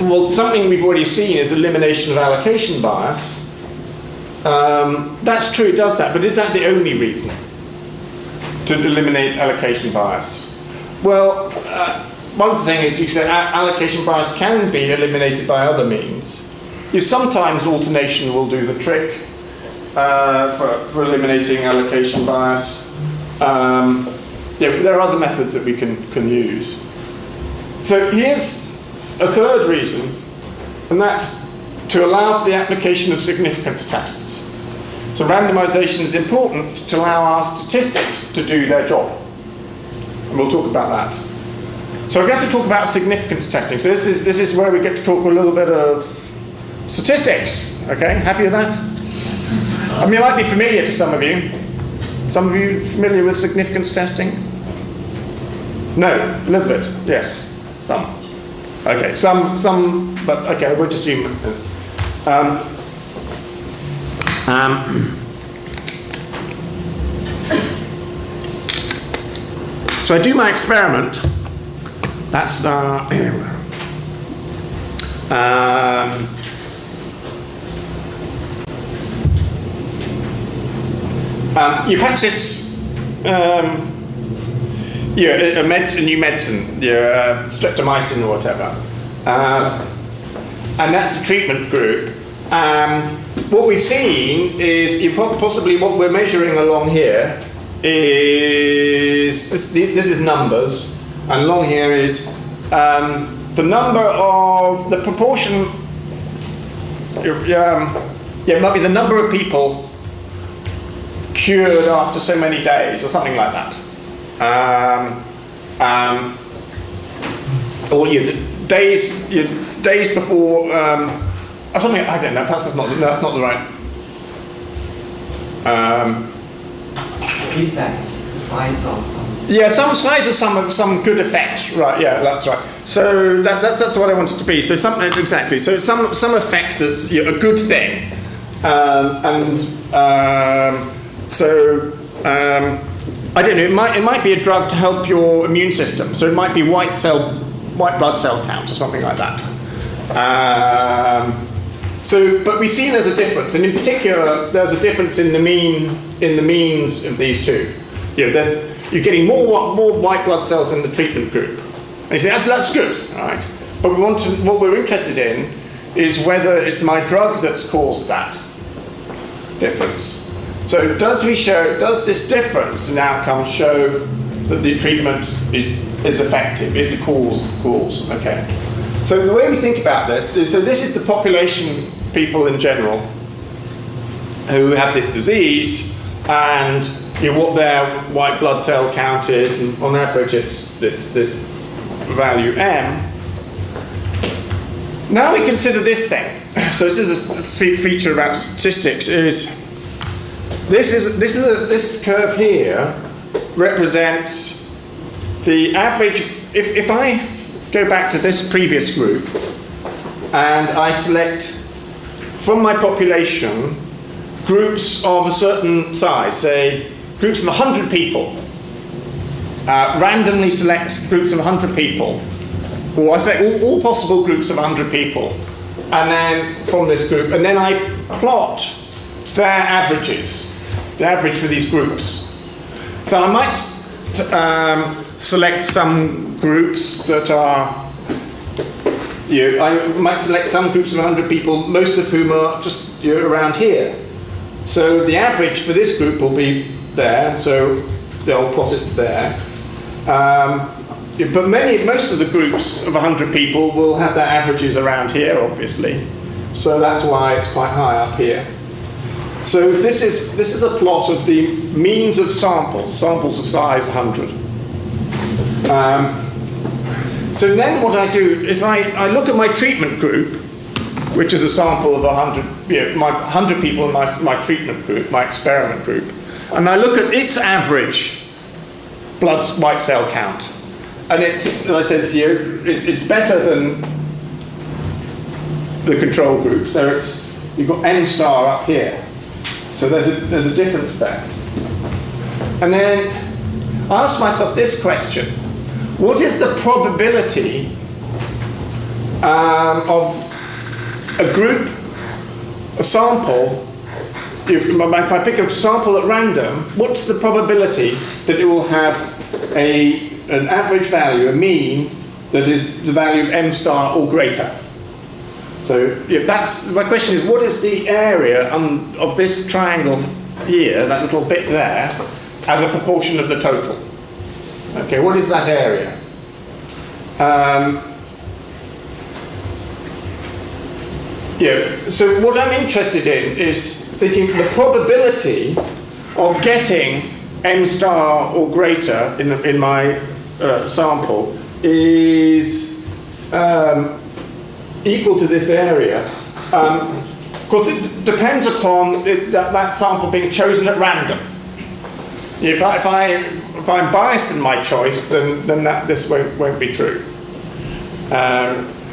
well, something we've already seen is elimination of allocation bias. That's true, it does that, but is that the only reason to eliminate allocation bias? Well, one thing is you say allocation bias can be eliminated by other means. Sometimes alternation will do the trick for eliminating allocation bias. There are other methods that we can use. So here's a third reason, and that's to allow for the application of significance tests. So randomization is important to allow our statistics to do their job. And we'll talk about that. So we're going to talk about significance testing. So this is where we get to talk a little bit of statistics. Okay, happy with that? I mean, it might be familiar to some of you. Some of you familiar with significance testing? No, a little bit, yes, some. Okay, some, but okay, we'll just assume. So I do my experiment. That's Perhaps it's a new medicine, streptomycin or whatever, and that's the treatment group. And what we've seen is possibly what we're measuring along here is this is numbers, and along here is the number of the proportion. It might be the number of people cured after so many days, or something like that. Or days before, or something. I don't know. Perhaps that's not the right. Effect, the size of some. Yeah, some size of some good effect, right? Yeah, that's right. So that's what I want it to be. So exactly. So some effect that's a good thing, I don't know. It might be a drug to help your immune system. So it might be white blood cell count or something like that. But we see there's a difference, and in particular, there's a difference in the means of these two. You're getting more white blood cells in the treatment group, and you say that's good, all right? But what we're interested in is whether it's my drug that's caused that difference. So does this difference in outcomes show that the treatment is effective? Is the cause? Okay. So the way we think about this is, so this is the population, people in general, who have this disease, and what their white blood cell count is, and on average it's this value M. Now we consider this thing. So this is a feature about statistics. This curve here represents the average. If I go back to this previous group and I select from my population groups of a certain size, say groups of 100 people, randomly select groups of 100 people, or I select all possible groups of 100 people, and then from this group, and then I plot their averages, the average for these groups. So I might select some groups that are, I might select some groups of 100 people, most of whom are just around here. So the average for this group will be there, so they'll plot it there. But most of the groups of 100 people will have their averages around here, obviously. So that's why it's quite high up here. So this is a plot of the means of samples of size 100. So then what I do is I look at my treatment group, which is a sample of 100 people in my treatment group, my experiment group, and I look at its average blood white cell count, and it's, as I said, it's better than the control group. So you've got n star up here. So there's a difference there. And then I ask myself this question: what is the probability of a group, a sample? If I pick a sample at random, what's the probability that it will have an average value, a mean, that is the value of m star or greater? So that's my question: is what is the area of this triangle here, that little bit there, as a proportion of the total? Okay, what is that area? So what I'm interested in is thinking the probability of getting m star or greater in my sample is equal to this area. Of course, it depends upon that sample being chosen at random. If I'm biased in my choice, then this won't be true.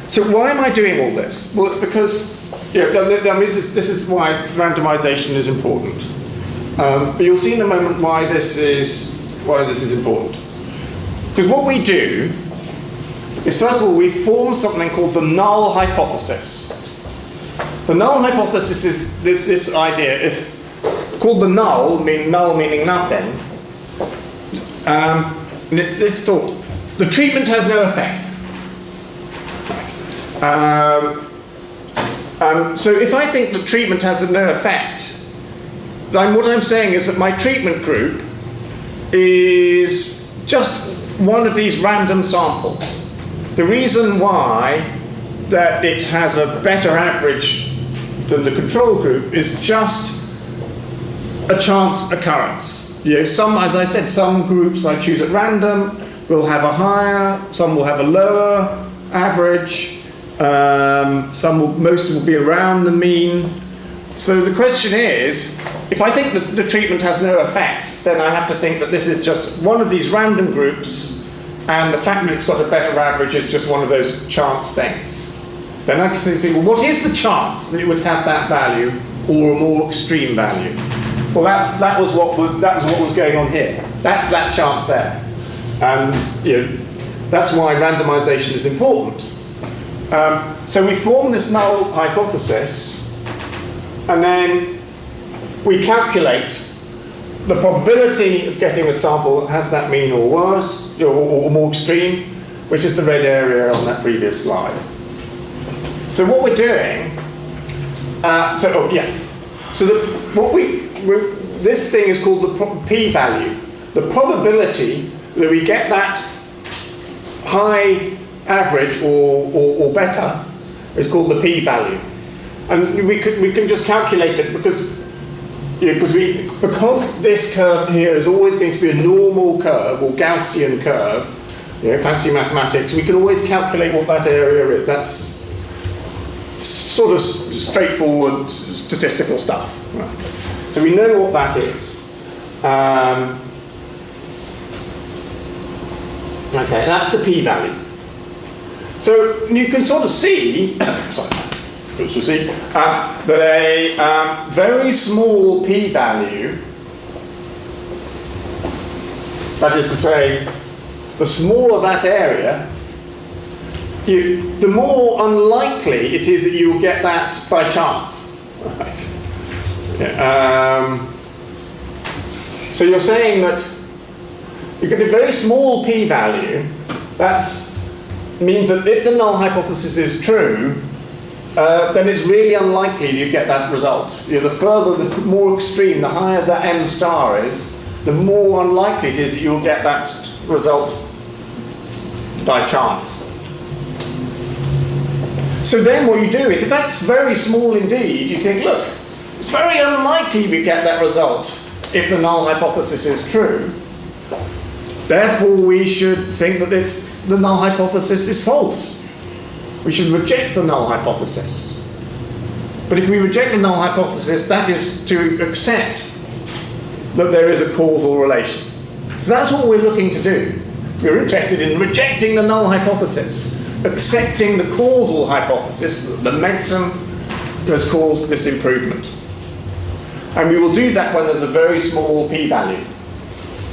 So why am I doing all this? Well, it's because this is why randomization is important. But you'll see in a moment why this is important. Because what we do is first of all we form something called the null hypothesis. The null hypothesis is this idea, is called the null meaning nothing, and it's this thought: the treatment has no effect. So if I think that treatment has no effect, then what I'm saying is that my treatment group is just one of these random samples. The reason why that it has a better average than the control group is just a chance occurrence. You know, as I said, some groups I choose at random will have a higher, some will have a lower average, most will be around the mean. So the question is, if I think that the treatment has no effect, then I have to think that this is just one of these random groups, and the fact that it's got a better average is just one of those chance things. Then I can say, well, what is the chance that it would have that value or a more extreme value? Well, that was what was going on here. That's that chance there, and that's why randomization is important. So we form this null hypothesis, and then we calculate the probability of getting a sample that has that mean or worse, or more extreme, which is the red area on that previous slide. So what we're doing, this thing is called the p-value. The probability that we get that high average or better is called the p-value, and we can just calculate it because this curve here is always going to be a normal curve or Gaussian curve. Fancy mathematics, we can always calculate what that area is. That's sort of straightforward statistical stuff. Right. So we know what that is. Okay, that's the p-value. So you can sort of see, that a very small p-value, that is to say, the smaller that area, the more unlikely it is that you will get that by chance. Right. So you're saying that you get a very small p-value. That means that if the null hypothesis is true, then it's really unlikely you get that result. The further, the more extreme, the higher the m star is, the more unlikely it is that you'll get that result by chance. So then what you do is, if that's very small indeed, you think, look, it's very unlikely we get that result if the null hypothesis is true. Therefore, we should think that the null hypothesis is false. We should reject the null hypothesis. But if we reject the null hypothesis, that is to accept that there is a causal relation. So that's what we're looking to do. We're interested in rejecting the null hypothesis, accepting the causal hypothesis that the medicine has caused this improvement. And we will do that when there's a very small p-value.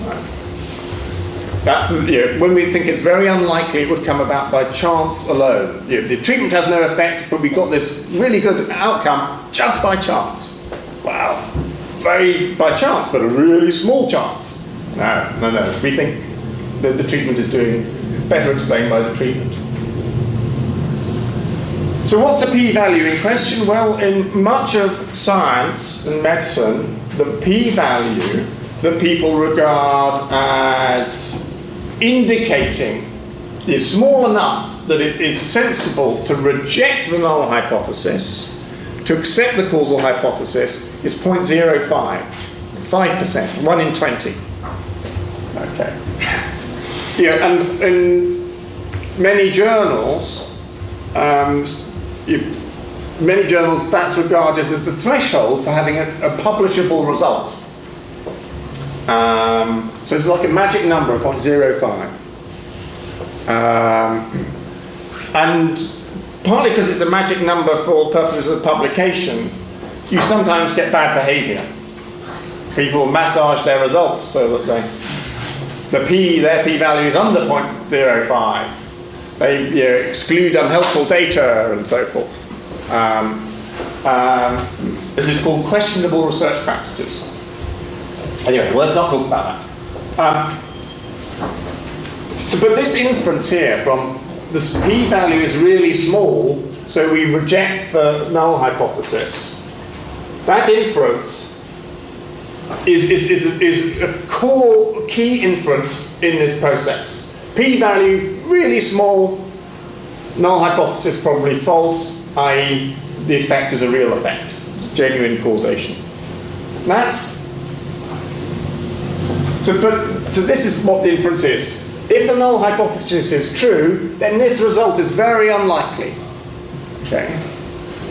Right. That's when we think it's very unlikely it would come about by chance alone. The treatment has no effect, but we got this really good outcome just by chance. Wow, very by chance, but a really small chance. No. We think that the treatment is it's better explained by the treatment. So what's the p-value in question? Well, in much of science and medicine, the p-value that people regard as indicating is small enough that it is sensible to reject the null hypothesis, to accept the causal hypothesis, is 0.05, 5%, 1 in 20. Okay. And in many journals, that's regarded as the threshold for having a publishable result. So it's like a magic number of 0.05. And partly because it's a magic number for purposes of publication, you sometimes get bad behavior. People massage their results so that their p-value is under 0.05. They exclude unhelpful data and so forth. This is called questionable research practices. Anyway, well, let's not talk about that. But this inference here from this p-value is really small, so we reject the null hypothesis. That inference is a core key inference in this process. P-value really small, null hypothesis probably false, i.e. the effect is a real effect. It's genuine causation. So this is what the inference is. If the null hypothesis is true, then this result is very unlikely. Okay?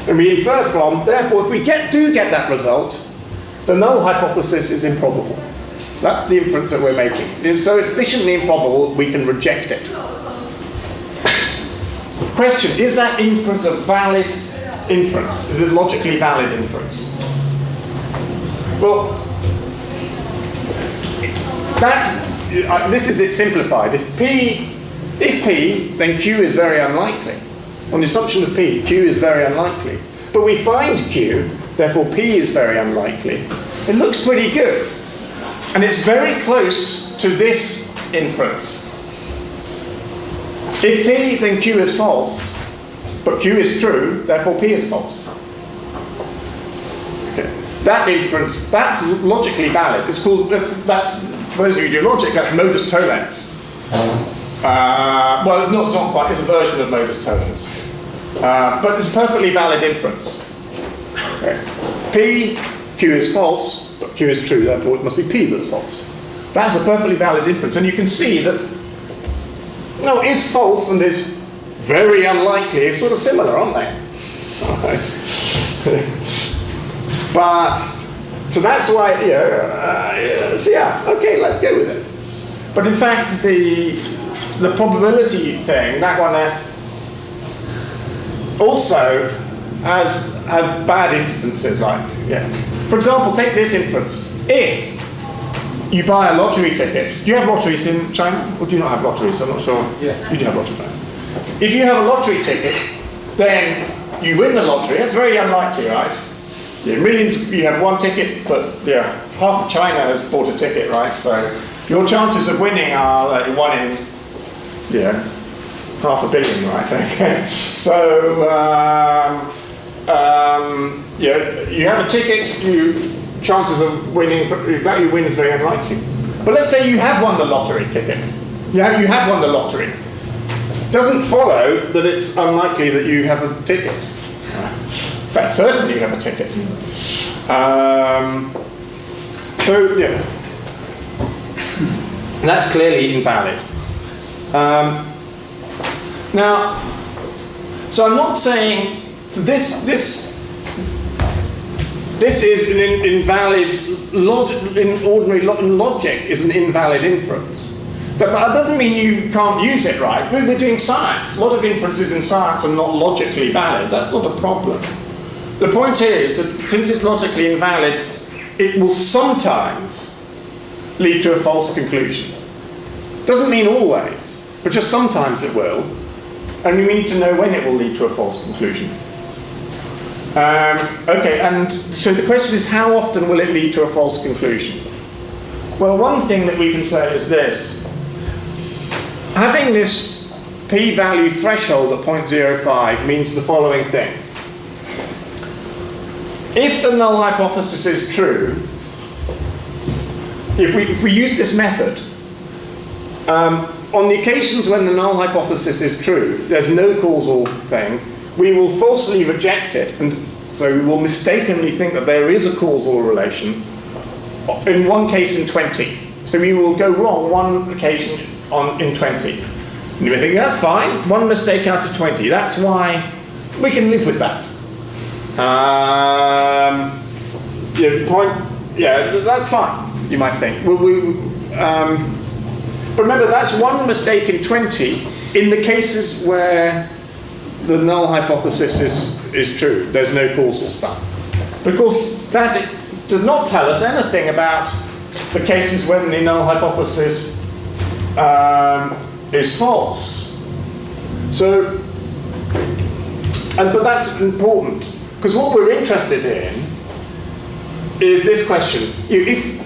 And we infer from, therefore, if we do get that result, the null hypothesis is improbable. That's the inference that we're making. And so it's sufficiently improbable, we can reject it. Question, is that inference a valid inference? Is it logically valid inference? Well, this is it simplified. If P, then Q is very unlikely. On the assumption of P, Q is very unlikely. But we find Q, therefore P is very unlikely. It looks pretty good. And it's very close to this inference. If P, then Q is false, but Q is true, therefore P is false. Okay. That inference, that's logically valid. It's called, that's for those of you who do logic, that's modus tollens. Well, it's not quite, it's a version of modus tollens. But it's a perfectly valid inference. Okay. P, Q is false, but Q is true, therefore it must be P that's false. That's a perfectly valid inference, and you can see that, no, is false and is very unlikely, are sort of similar, aren't they? Right. But, so that's why, okay, let's go with it. But in fact, the probability thing, that one also has bad instances, like, For example, take this inference. If you buy a lottery ticket, do you have lotteries in China? Or do you not have lotteries? I'm not sure. Yeah. You do have lotteries. If you have a lottery ticket, then you win the lottery. That's very unlikely, right? Millions, you have one ticket, but half of China has bought a ticket, right? So your chances of winning are like 1 in, half a billion, right? Okay. So you have a ticket, chances of winning, that you win is very unlikely. But let's say you have won the lottery ticket. You have won the lottery. Doesn't follow that it's unlikely that you have a ticket. In fact, certainly you have a ticket. That's clearly invalid. Now, so I'm not saying this is an invalid in ordinary logic is an invalid inference. But that doesn't mean you can't use it, right? We're doing science. A lot of inferences in science are not logically valid. That's not a problem. The point is that since it's logically invalid, it will sometimes lead to a false conclusion. Doesn't mean always, but just sometimes it will. And we need to know when it will lead to a false conclusion. Okay, and so the question is, how often will it lead to a false conclusion? Well, one thing that we can say is this. Having this p-value threshold at 0.05 means the following thing. If the null hypothesis is true, if we use this method, on the occasions when the null hypothesis is true, there's no causal thing, we will falsely reject it, and so we will mistakenly think that there is a causal relation, in one case in 20. So we will go wrong one occasion in 20. And we think, that's fine, one mistake out of 20. That's why we can live with that. That's fine, you might think. But remember, that's one mistake in 20 in the cases where the null hypothesis is true. There's no causal stuff. Because that does not tell us anything about the cases when the null hypothesis is false. So, but that's important, because what we're interested in is this question. If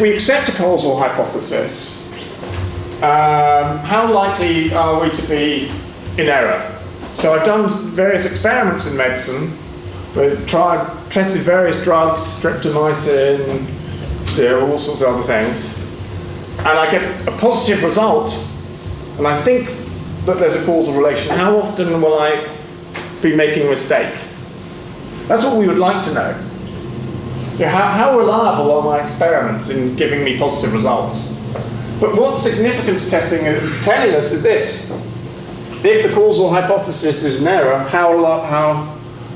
we accept a causal hypothesis, how likely are we to be in error? So I've done various experiments in medicine. We've tested various drugs, streptomycin, all sorts of other things, and I get a positive result, and I think that there's a causal relation. How often will I be making a mistake? That's what we would like to know. How reliable are my experiments in giving me positive results? But what significance testing is telling us is this. If the causal hypothesis is an error, how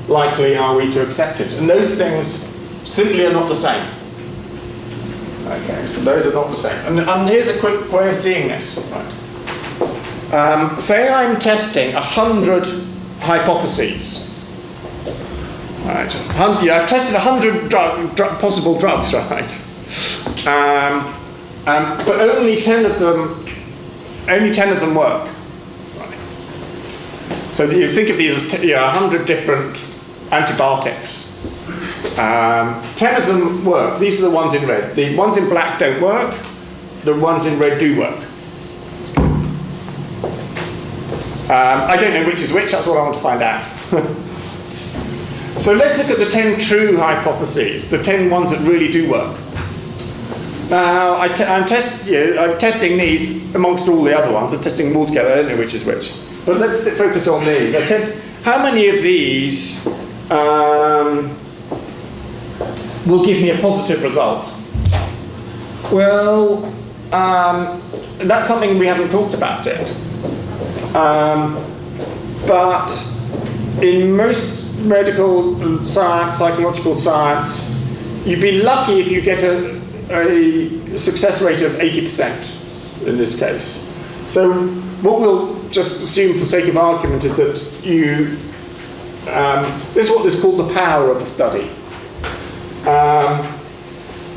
likely are we to accept it? And those things simply are not the same. Okay, so those are not the same. And here's a quick way of seeing this. Right. Say I'm testing 100 hypotheses. Right. I've tested 100 possible drugs, right? But only 10 of them work. Right. So you think of these as 100 different antibiotics. 10 of them work. These are the ones in red. The ones in black don't work. The ones in red do work. I don't know which is which. That's what I want to find out. So let's look at the 10 true hypotheses, the 10 ones that really do work. Now, I'm testing these amongst all the other ones. I'm testing them all together. I don't know which is which. But let's focus on these. How many of these will give me a positive result? Well, that's something we haven't talked about yet. But in most medical science, psychological science, you'd be lucky if you get a success rate of 80% in this case. So what we'll just assume for sake of argument is that this is what is called the power of a study.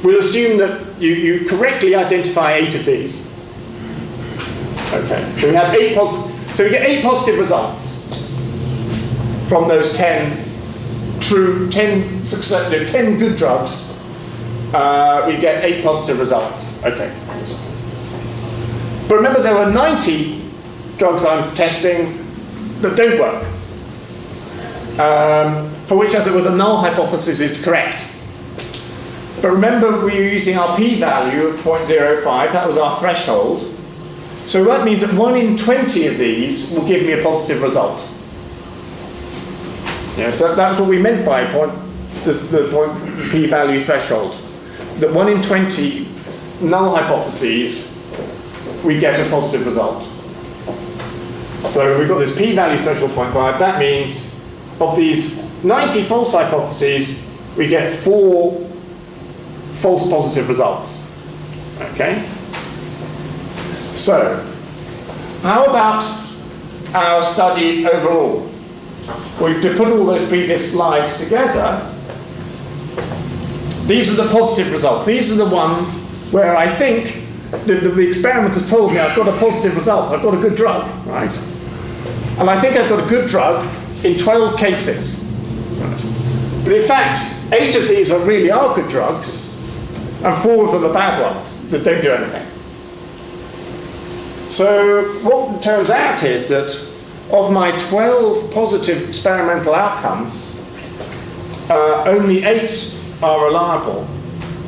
We'll assume that you correctly identify 8 of these. Okay, so we have 8 so we get 8 positive results from those 10 good drugs. We get 8 positive results. Okay. But remember, there are 90 drugs I'm testing that don't work, for which, as it were, the null hypothesis is correct. But remember, we were using our p-value of 0.05. That was our threshold. So that means that 1 in 20 of these will give me a positive result. Yeah, so that's what we meant by the p-value threshold. That 1 in 20 null hypotheses, we get a positive result. So we've got this p-value threshold 0.5. That means of these 90 false hypotheses, we get 4 false positive results. Okay? So, how about our study overall? Well, to put all those previous slides together, these are the positive results. These are the ones where I think the experiment has told me I've got a positive result. I've got a good drug, right? And I think I've got a good drug in 12 cases. Right? But in fact, 8 of these really are good drugs, and 4 of them are bad ones that don't do anything. So what turns out is that of my 12 positive experimental outcomes, only 8 are reliable,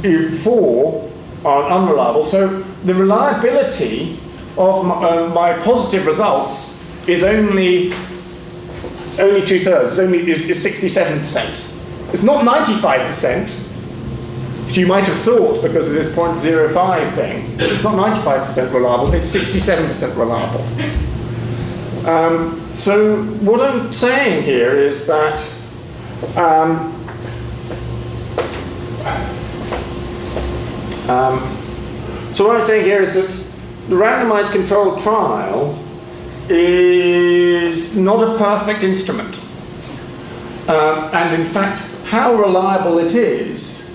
4 are unreliable. So the reliability of my positive results is only 2/3, is 67%. It's not 95%, which you might have thought because of this 0.05 thing. It's not 95% reliable, it's 67% reliable. So what I'm saying here is that the randomized controlled trial is not a perfect instrument. And in fact, how reliable it is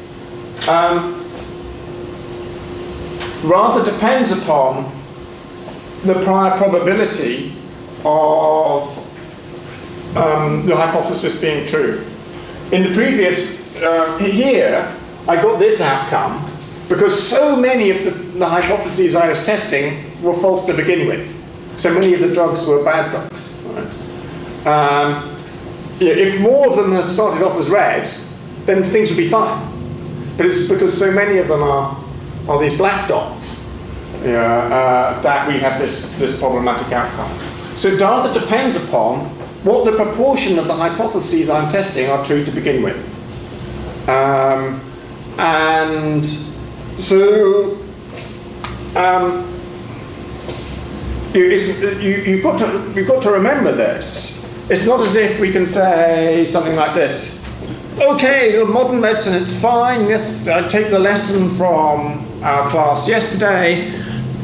rather depends upon the prior probability of the hypothesis being true. In the previous, here, I got this outcome because so many of the hypotheses I was testing were false to begin with. So many of the drugs were bad drugs. Right? If more of them had started off as red, then things would be fine. But it's because so many of them are these black dots that we have this problematic outcome. So it rather depends upon what the proportion of the hypotheses I'm testing are true to begin with. And so you've got to remember this. It's not as if we can say something like this. Okay, modern medicine, it's fine. Yes, I take the lesson from our class yesterday.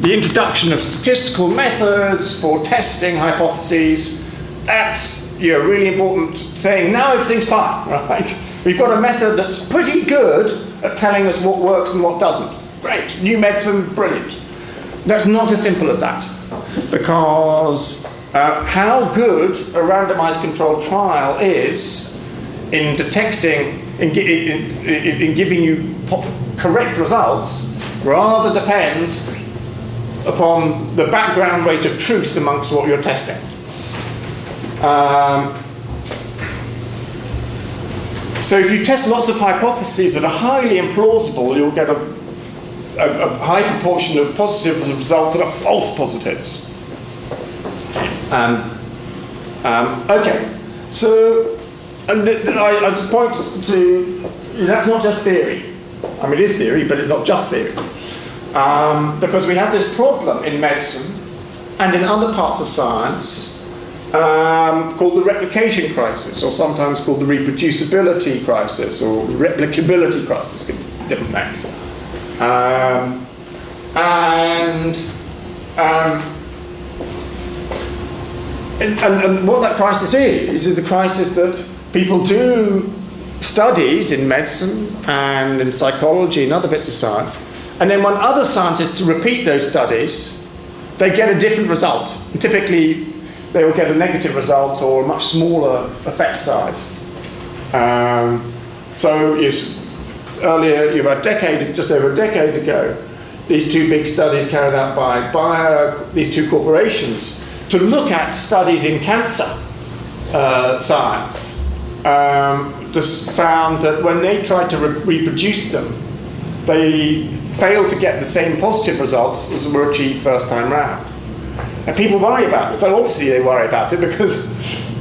The introduction of statistical methods for testing hypotheses. That's a really important thing. Now everything's fine, right? We've got a method that's pretty good at telling us what works and what doesn't. Great, new medicine, brilliant. That's not as simple as that. Because how good a randomized controlled trial is in detecting, in giving you correct results, rather depends upon the background rate of truth amongst what you're testing. So if you test lots of hypotheses that are highly implausible, you'll get a high proportion of positive results that are false positives. Okay, so I just point to, that's not just theory. I mean, it is theory, but it's not just theory. Because we have this problem in medicine and in other parts of science called the replication crisis, or sometimes called the reproducibility crisis, or replicability crisis, different names. And what that crisis is the crisis that people do studies in medicine and in psychology and other bits of science, and then when other scientists repeat those studies, they get a different result. And typically, they will get a negative result or a much smaller effect size. So earlier, about just over a decade ago, these two big studies carried out by these two corporations to look at studies in cancer science, just found that when they tried to reproduce them, they failed to get the same positive results as were achieved first time round. And people worry about this. And obviously they worry about it because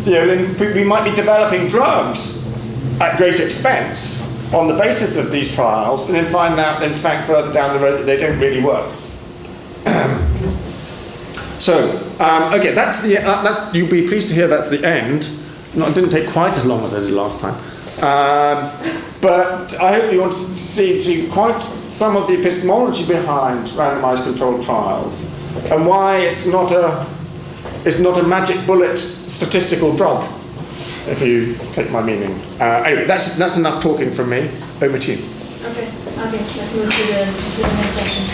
then we might be developing drugs at great expense on the basis of these trials, and then find out, in fact, further down the road that they don't really work. Okay, that's you'll be pleased to hear that's the end. It didn't take quite as long as I did last time. But I hope you want to see quite some of the epistemology behind randomized controlled trials and why it's not a magic bullet statistical drug, if you take my meaning. Anyway, that's enough talking from me. Over to you. Okay, let's move to the next section.